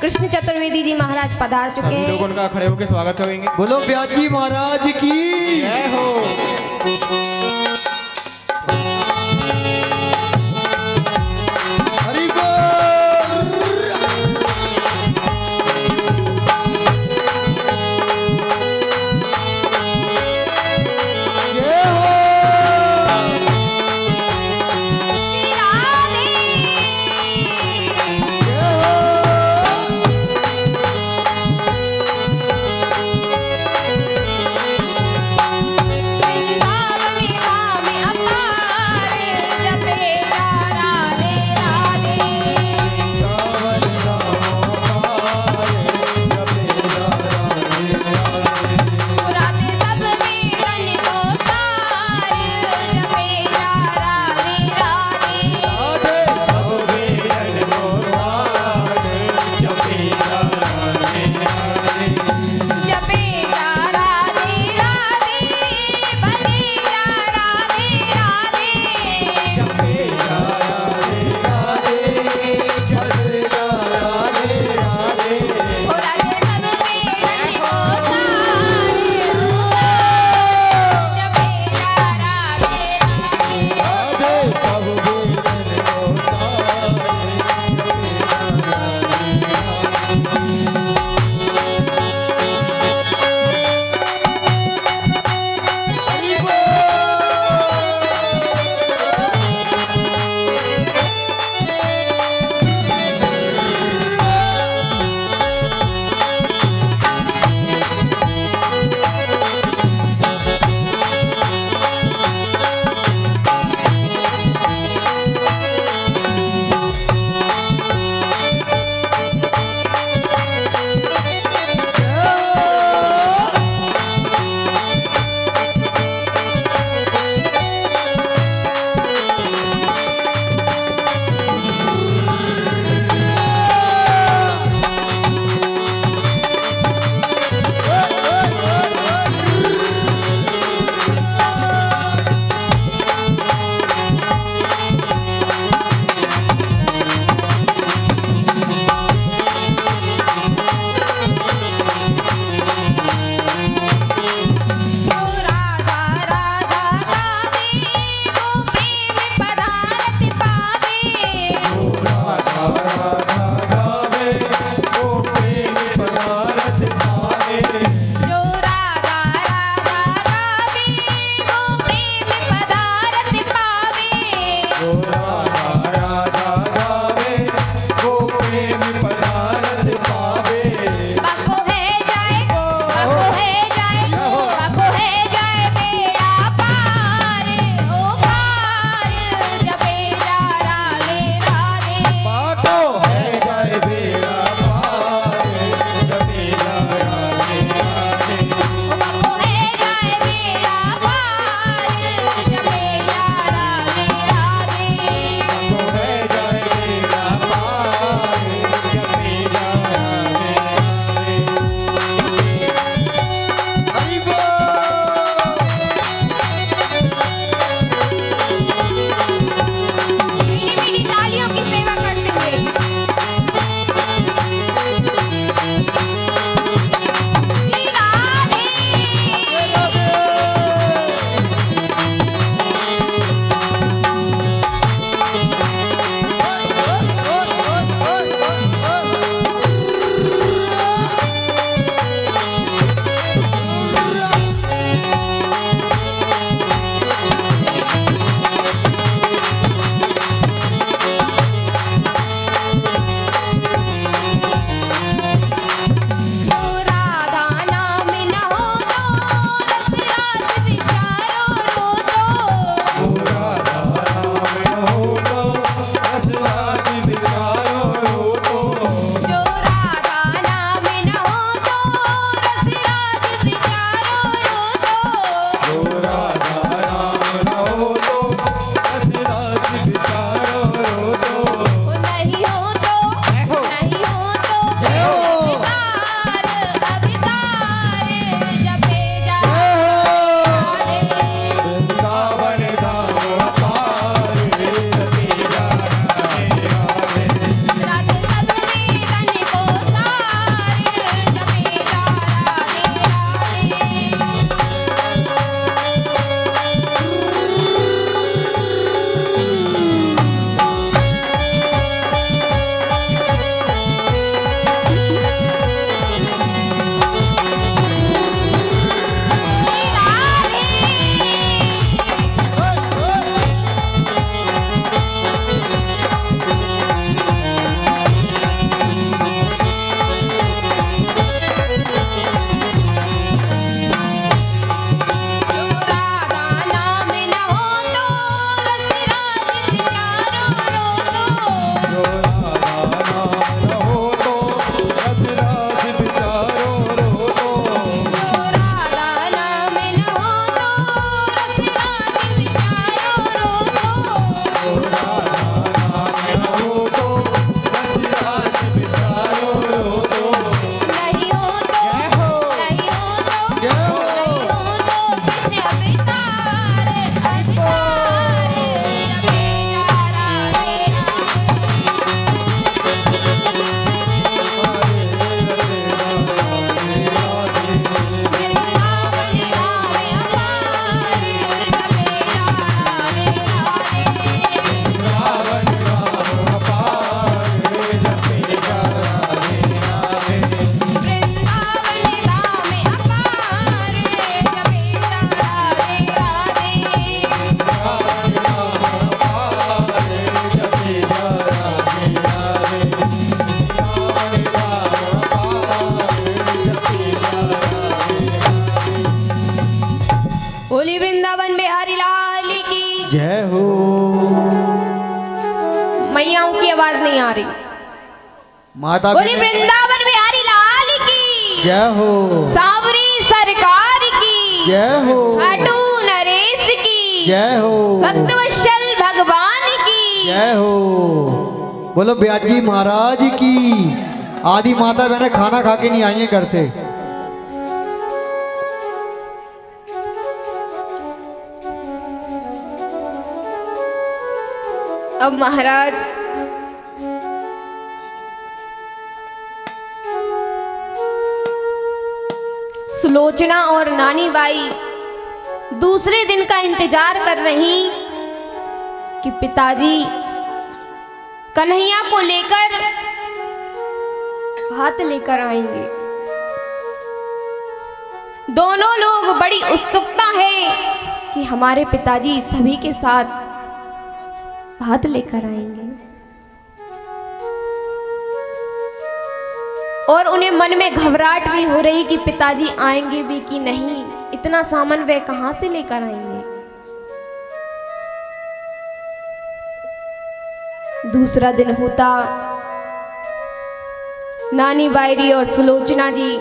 कृष्ण चतुर्वेदी जी महाराज पधार चुके हैं। लोग उनका खड़े होकर स्वागत करेंगे। बोलो ब्यास जी महाराज की जय हो। हरि बोल। आवाज नहीं आ रही। माता बोली बहन वृंदावन बिहारी लाल की जय हो, सांवरी सरकार की जय हो, खाटू नरेश की जय हो, भक्तवत्सल भगवान की जय हो। बोलो ब्याजी महाराज की। आदि माता बहने खाना खा के नहीं आई हैं घर से। अब महाराज सुलोचना और नानी बाई दूसरे दिन का इंतजार कर रही कि पिताजी कन्हैया को लेकर हाथ लेकर आएंगे। दोनों लोग बड़ी उत्सुकता है कि हमारे पिताजी सभी के साथ भात लेकर आएंगे, और उन्हें मन में घबराहट भी हो रही कि पिताजी आएंगे भी कि नहीं, इतना सामान वे कहां से लेकर आएंगे। दूसरा दिन होता, नानी बायरी और सुलोचना जी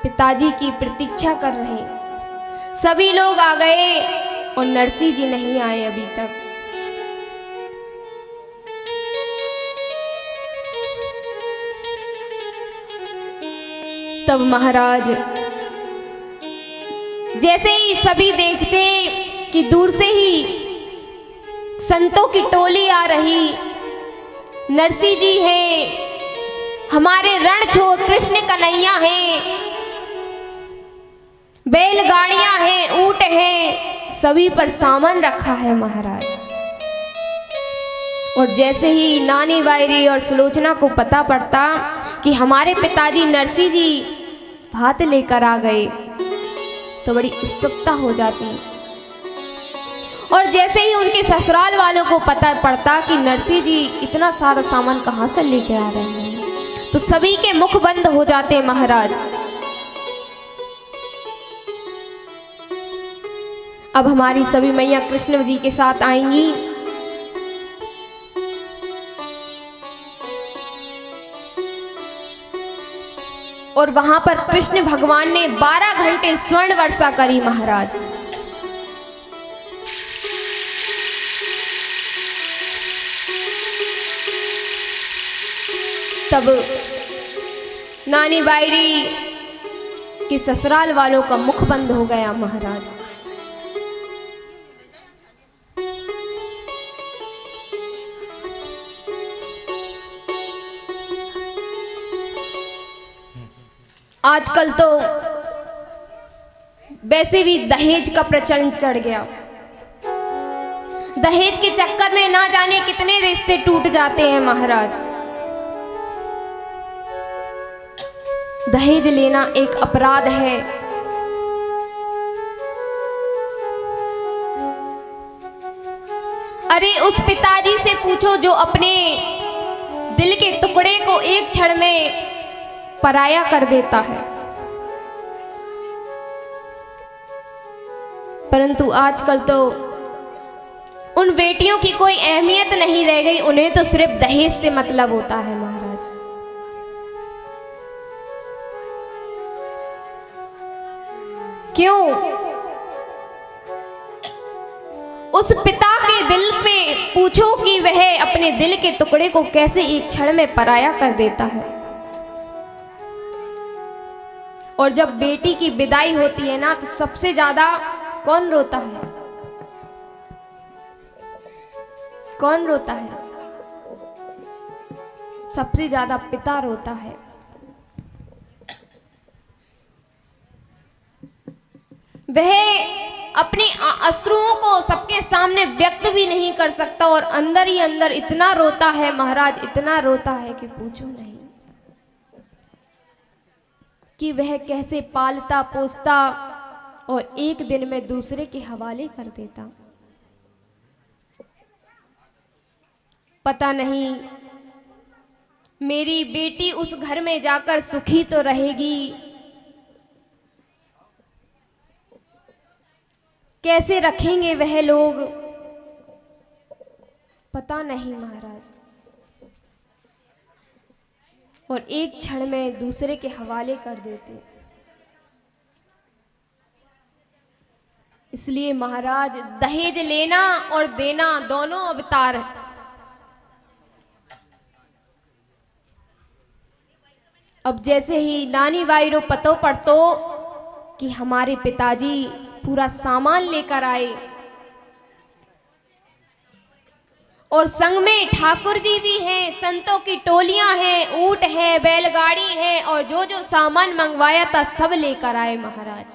पिताजी की प्रतीक्षा कर रहे। सभी लोग आ गए और नरसी जी नहीं आए अभी तक। तब महाराज जैसे ही सभी देखते कि दूर से ही संतों की टोली आ रही, नरसी जी है, हमारे रणछोड़ कृष्ण कन्हैया हैं, बैलगाड़ियां हैं, ऊंट हैं, सभी पर सामान रखा है महाराज। और जैसे ही नानी बायरी और सुलोचना को पता पड़ता कि हमारे पिताजी नरसी जी भात लेकर आ गए, तो बड़ी उत्सुकता हो जाती। और जैसे ही उनके ससुराल वालों को पता पड़ता कि नरसी जी इतना सारा सामान कहां से लेकर आ रहे हैं, तो सभी के मुख बंद हो जाते महाराज। अब हमारी सभी मैया कृष्ण जी के साथ आएंगी। और वहां पर कृष्ण भगवान ने 12 घंटे स्वर्ण वर्षा करी महाराज। तब नानी बायरी के ससुराल वालों का मुख बंद हो गया महाराज। आजकल तो वैसे भी दहेज का प्रचलन चढ़ गया। दहेज के चक्कर में ना जाने कितने रिश्ते टूट जाते हैं महाराज। दहेज लेना एक अपराध है। अरे उस पिताजी से पूछो जो अपने दिल के टुकड़े को एक क्षण में पराया कर देता है। परंतु आजकल तो उन बेटियों की कोई अहमियत नहीं रह गई, उन्हें तो सिर्फ दहेज से मतलब होता है महाराज। क्यों? उस पिता के दिल पे पूछो कि वह अपने दिल के टुकड़े को कैसे एक क्षण में पराया कर देता है। और जब बेटी की विदाई होती है ना, तो सबसे ज्यादा कौन रोता है? कौन रोता है? सबसे ज्यादा पिता रोता है। वह अपने अश्रुओं को सबके सामने व्यक्त भी नहीं कर सकता और अंदर ही अंदर इतना रोता है महाराज, इतना रोता है कि पूछो नहीं, कि वह कैसे पालता पोसता और एक दिन में दूसरे के हवाले कर देता। पता नहीं मेरी बेटी उस घर में जाकर सुखी तो रहेगी, कैसे रखेंगे वह लोग, पता नहीं महाराज। और एक क्षण में दूसरे के हवाले कर देते। इसलिए महाराज दहेज लेना और देना दोनों अवतार है। अब जैसे ही नानी वायरो पतो पड़तो कि हमारे पिताजी पूरा सामान लेकर आए और संग में ठाकुर जी भी हैं, संतों की टोलियां हैं, ऊंट है, बैलगाड़ी है और जो जो सामान मंगवाया था सब लेकर आए महाराज।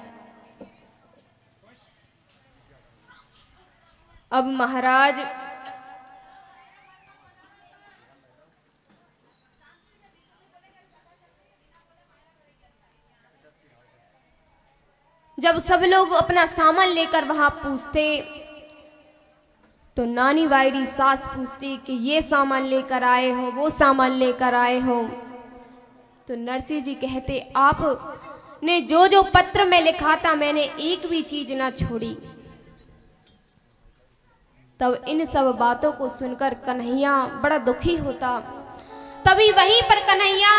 अब महाराज जब सब लोग अपना सामान लेकर वहां पूछते तो नानी वायरी सास पूछती कि ये सामान लेकर आए हो, वो सामान लेकर आए हो। तो नरसिंह जी कहते आप ने जो जो पत्र में लिखा था मैंने एक भी चीज ना छोड़ी। तब इन सब बातों को सुनकर कन्हैया बड़ा दुखी होता। तभी वहीं पर कन्हैया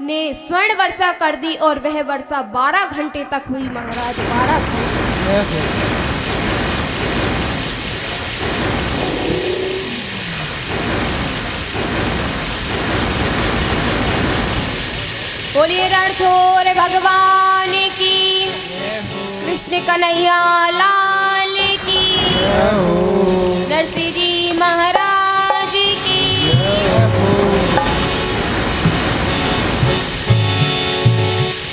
ने स्वर्ण वर्षा कर दी और वह वर्षा 12 घंटे तक हुई महाराज। 12 घंटे बोलिए रणछोड़ भगवान की, कृष्ण कन्हैया लाल की, नरसिंह जी महाराज की।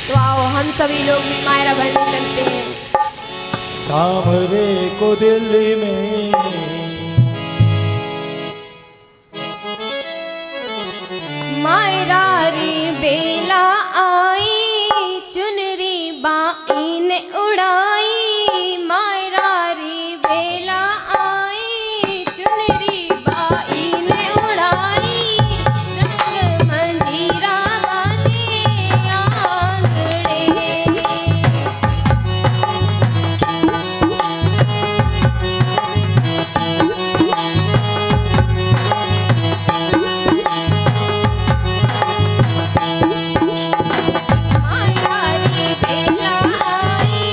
तो आओ हम सभी लोग भी मायरा भरने चलते हैं। सांभरे को दिल्ली में मायरा रे बेला आई, चुनरी बाई ने उड़ाई। मायरा रे बेला आई, चुनरी बाई ने उड़ाई। रंग मंजीरा बाजे आंगड़े। मायरा रे बेला आई,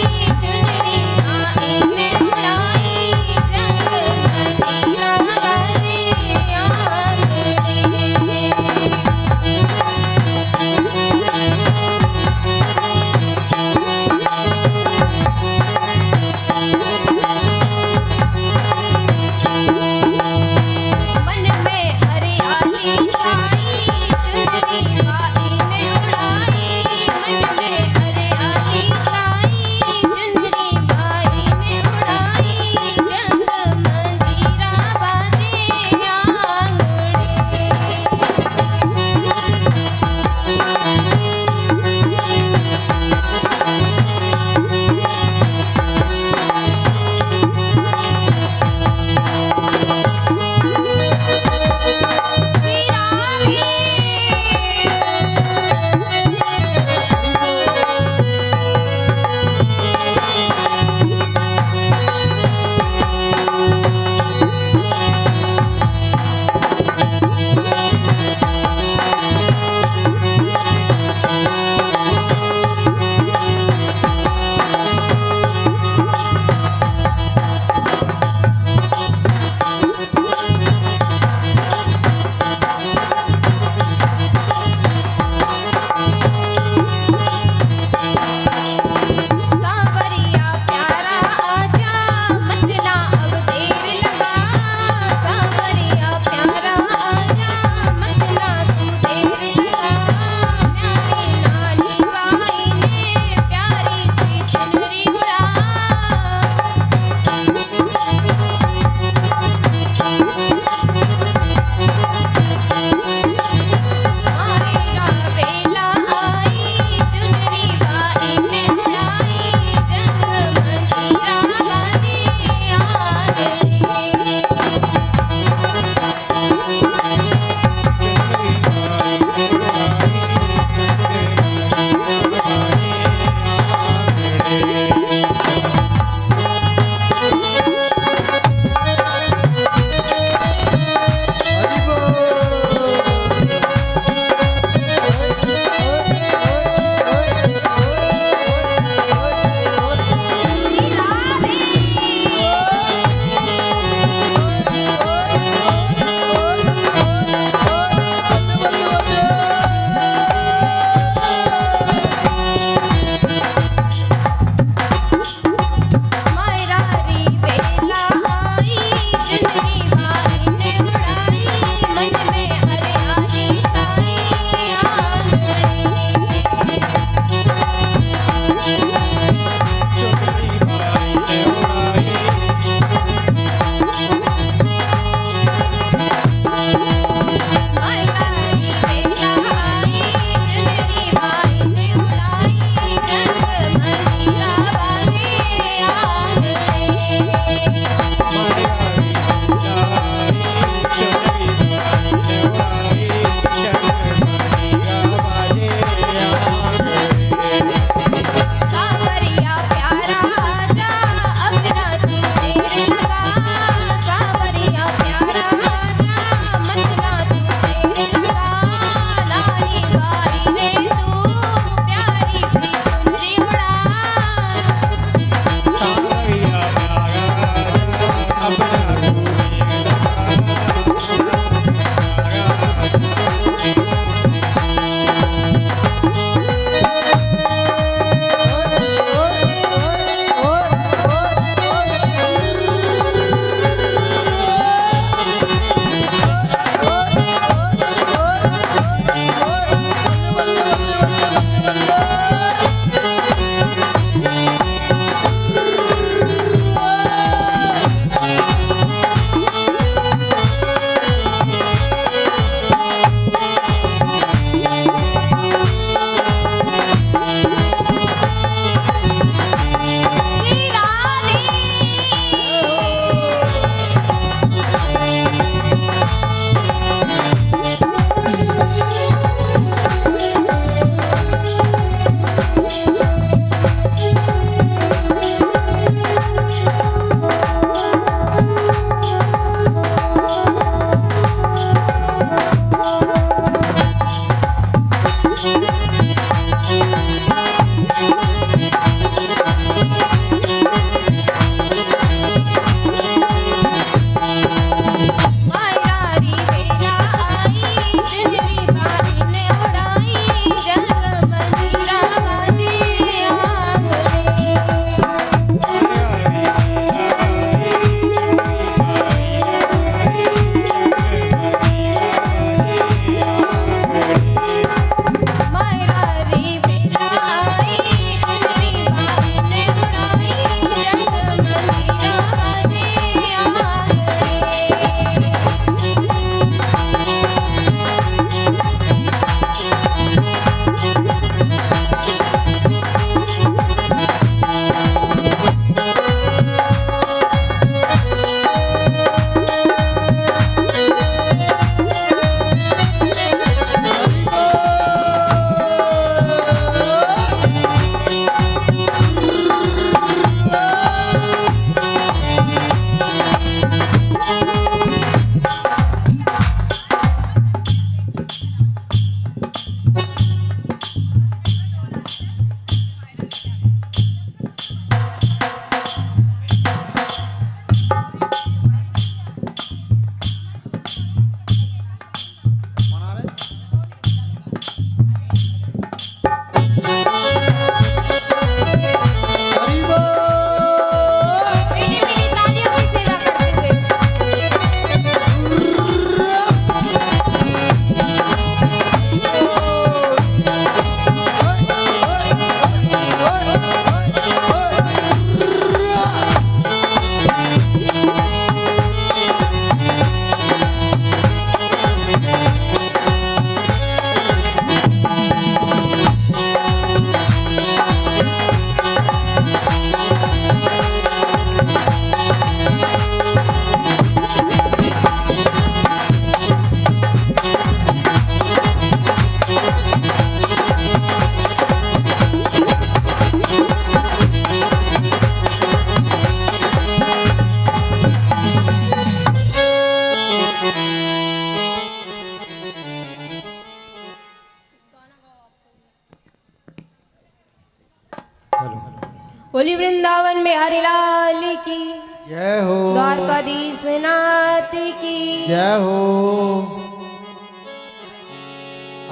वृंदावन में हरिलाल की जय हो, द्वारकाधीश नाथ की जय हो।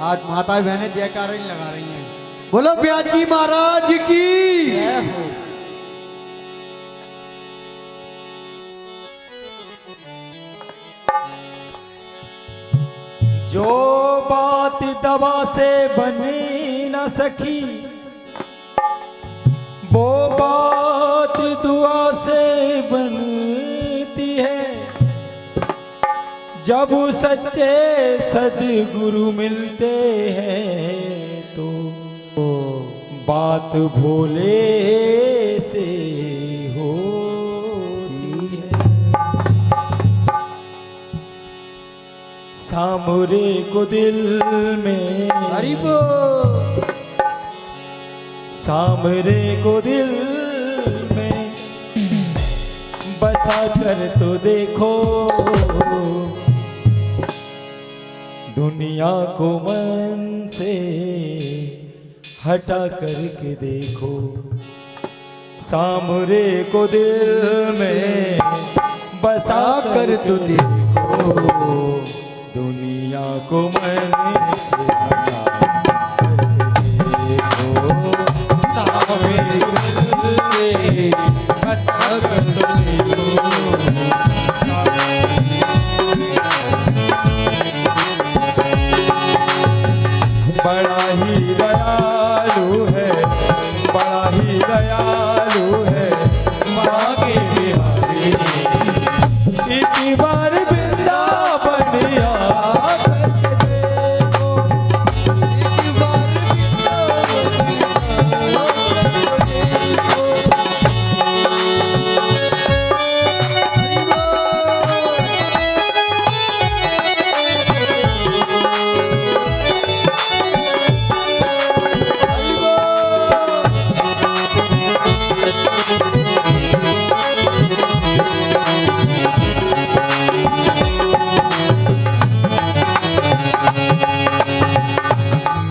आज माता बहनें जयकारा ही लगा रही हैं। बोलो ब्याजी महाराज की जय हो। जो बात दवा से बनी न सकी, वो बात दुआ से बनती है। जब सच्चे सद्गुरु मिलते हैं तो बात भोले से होती है। सामरे को दिल में हरि बोल। सामरे को दिल में बसा कर तो देखो, दुनिया को मन से हटा करके देखो। सामरे को दिल में बसा कर तो देखो, दुनिया को मन से हटा करके देखो। सामरे को दिल में बसा कर तो देखो। बड़ा ही दयालु है, बड़ा ही दयालु है माँ के बिहारी। इतनी बार वृंदावन आ करके देखो, इतनी बार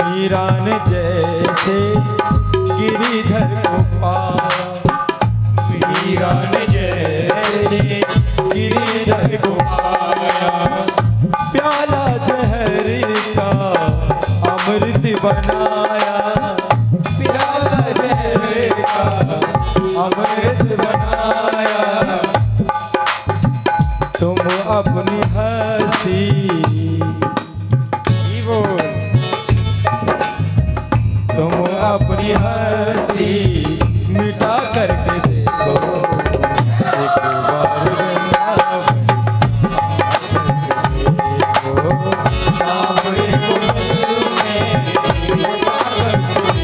मीरा ने जैसे गिरिधर को पाया, मीरा ने जैसे गिरिधर को पाया। प्याला जहर का अमृत बनाया, प्याला जहर का अमृत बनाया। तुम अपनी हंसी तुम अपनी हस्ती मिटा करके देखो, एक बार वृंदावन देखो। सामने को दिल में बसा करके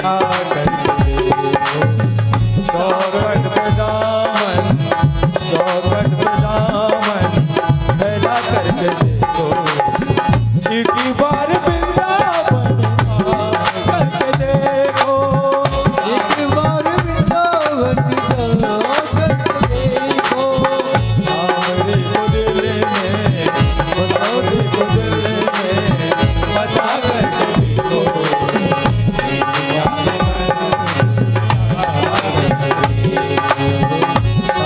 आकर के देखो चौखट पे दामन, चौखट पे दामन फैला करके देखो, एक बार वृंदावन आकर के देखो, एक बार वृंदावन जाकर देखो, हमारे को दिल में, हमारे को दिल में बसा करके देखो, दुनिया में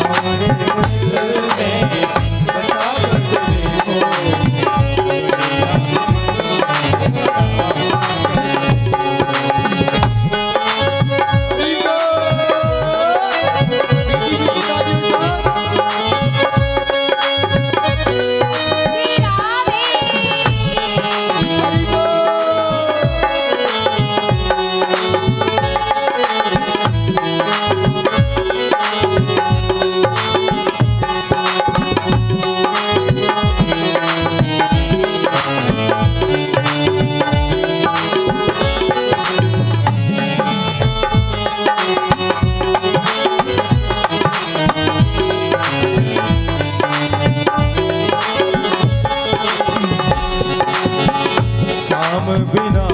हमारे को दिल में बसा करके श्री राधे। श्याम बिना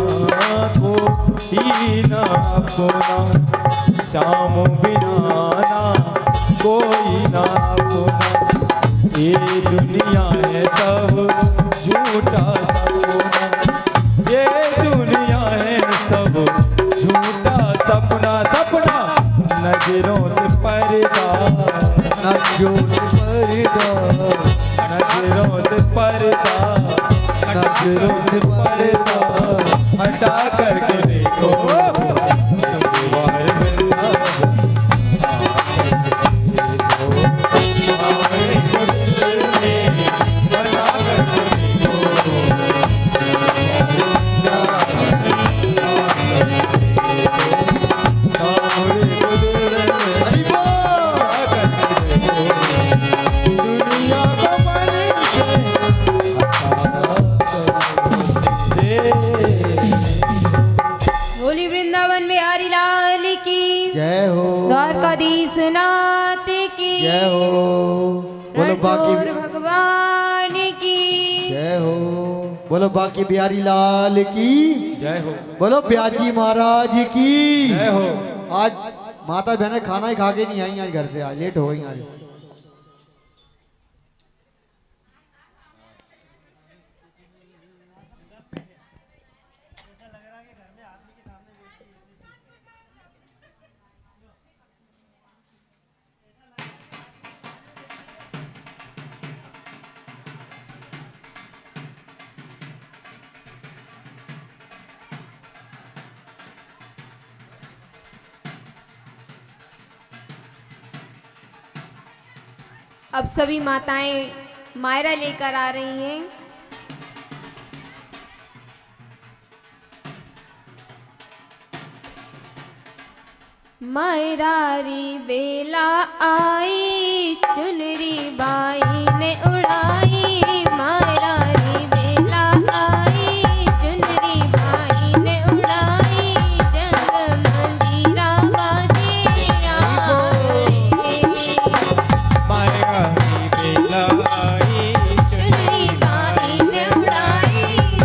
कोई ना अपना, श्याम बिना ना कोई ना अपना, ये दुनिया है सब झूठा सपना, ये दुनिया है सब झूठा सपना, सपना नजरों से पर्दा, नजरों से पर्दा, नजरों से पर्दा, नजरों से पर्दा हटा करके देखो, एक बार वृंदावन हमारे को दिल में बसा करके देखो, हमारे को दिल में बसा करके देखो, दुनिया को मन से बोली वृंदावन बिहारी लाल की, जय हो, द्वारकाधीश नाथ की, जय हो, बोलो बाकी रणछोड़ भगवान की। जय हो, बोलो बाकी बिहारी लाल की, जय हो, बोलो ब्याजी महाराज की। जय हो। आज माता बहनें खाना ही खा के नहीं आई आज घर से, आज लेट हो गई आज। अब सभी माताएं मायरा लेकर आ रही हैं। मायरारी बेला आई, चुनरी बाई ने उड़ाई, मायरारी बेला आई, चुनरी बाई ने उड़ाई, जग मंदिरा बाजे मायरारी बेला आई, चुनरी बाई ने उड़ाई,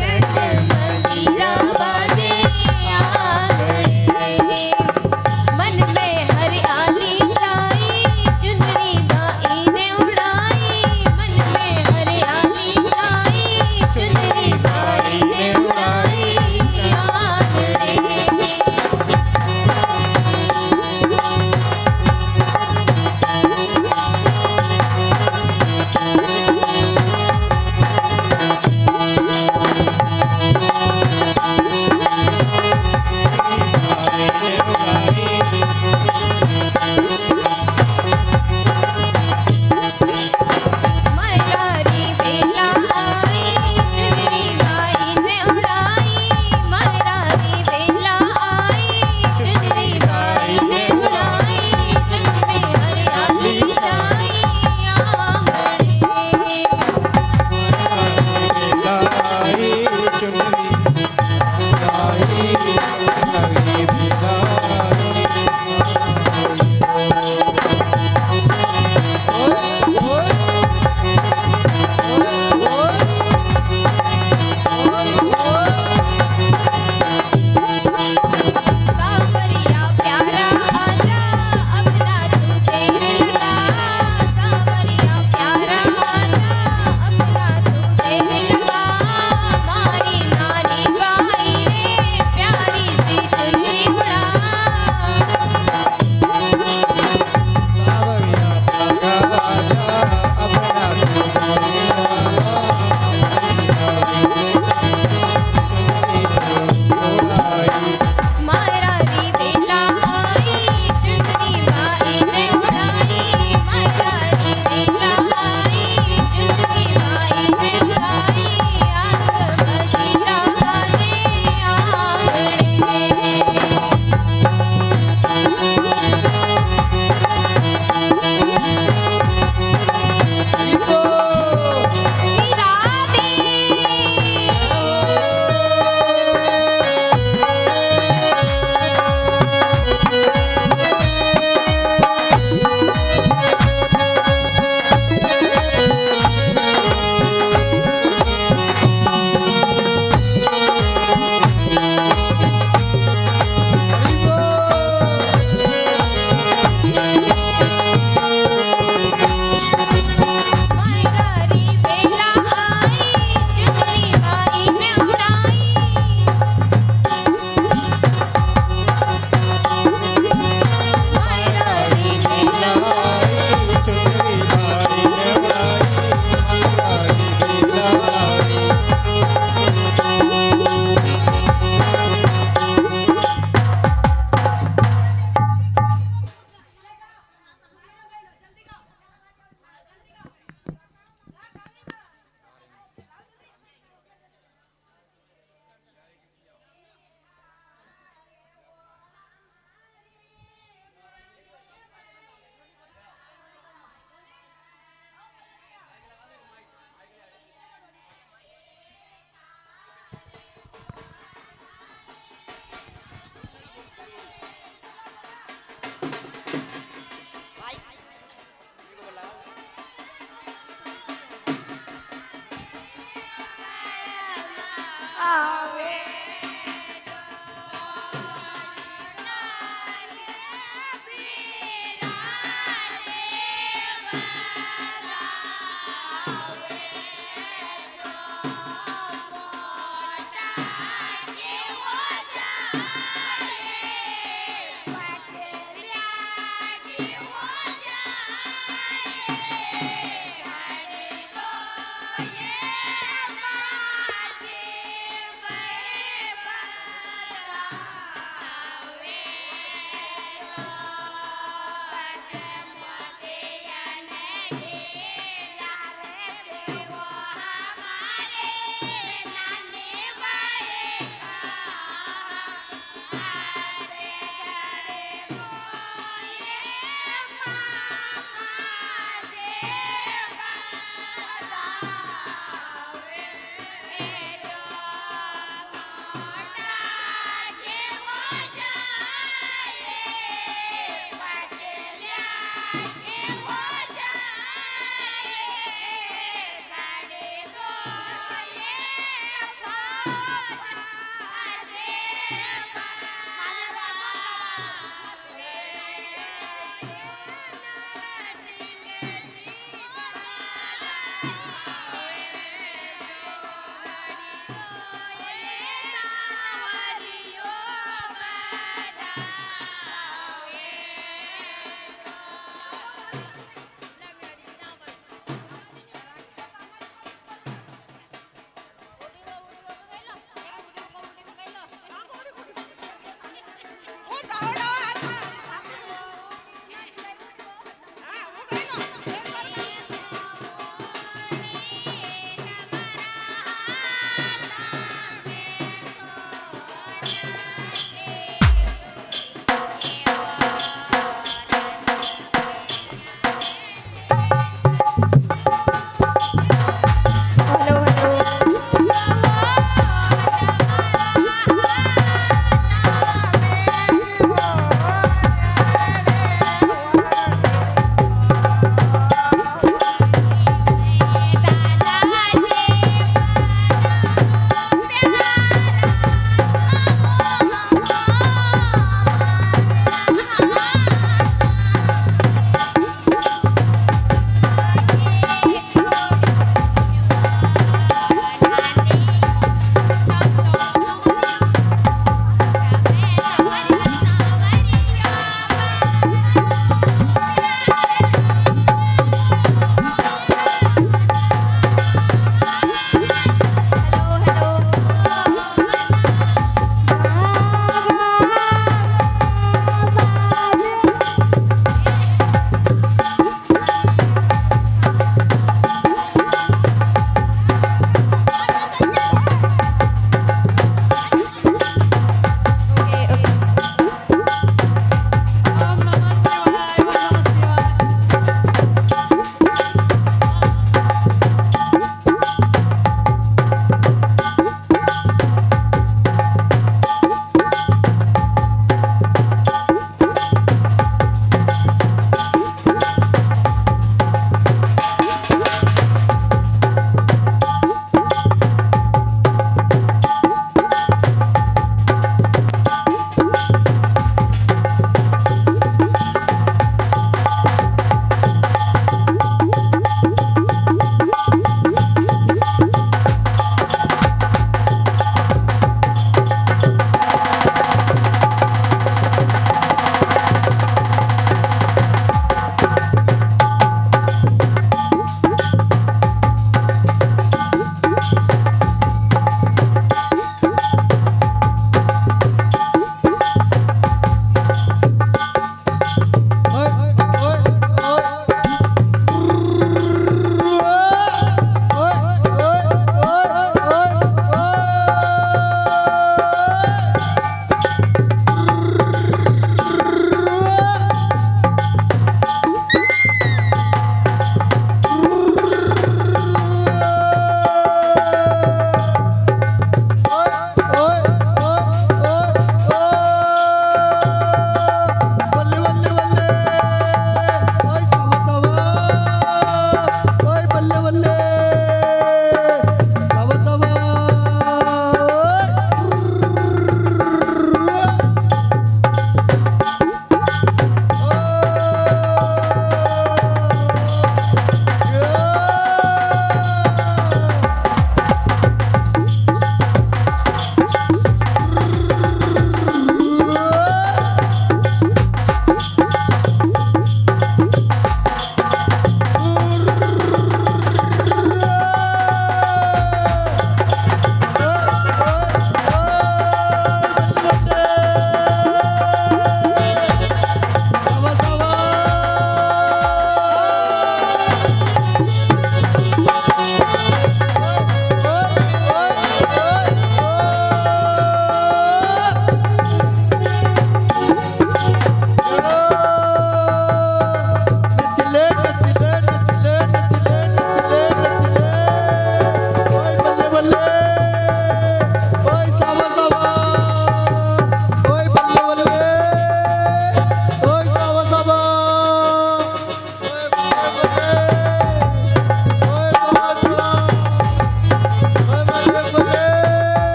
जग मंदिरा बाजे मन में हरियाली छाई, चुनरी बाई ने उड़ाई, मन में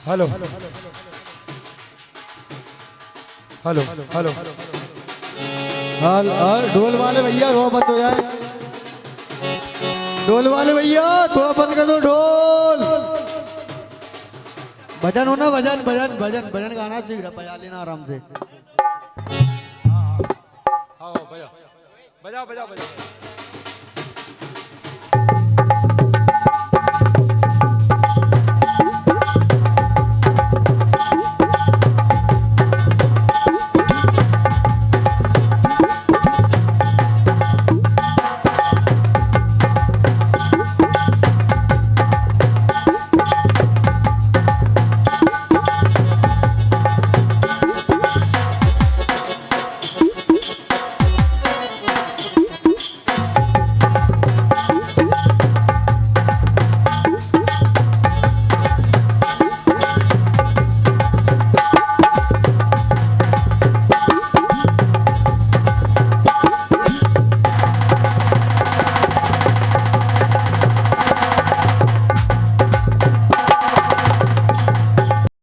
हेलो हेलो हेलो हल ढोल वाले भैया थोड़ा बंद हो जाए, ढोल वाले भैया थोड़ा बंद कर दो ढोल। भजन हो ना, भजन भजन भजन भजन गाना सीख रहा, बजा लेना आराम से। हाँ बजाओ बजाओ बजाओ बजाओ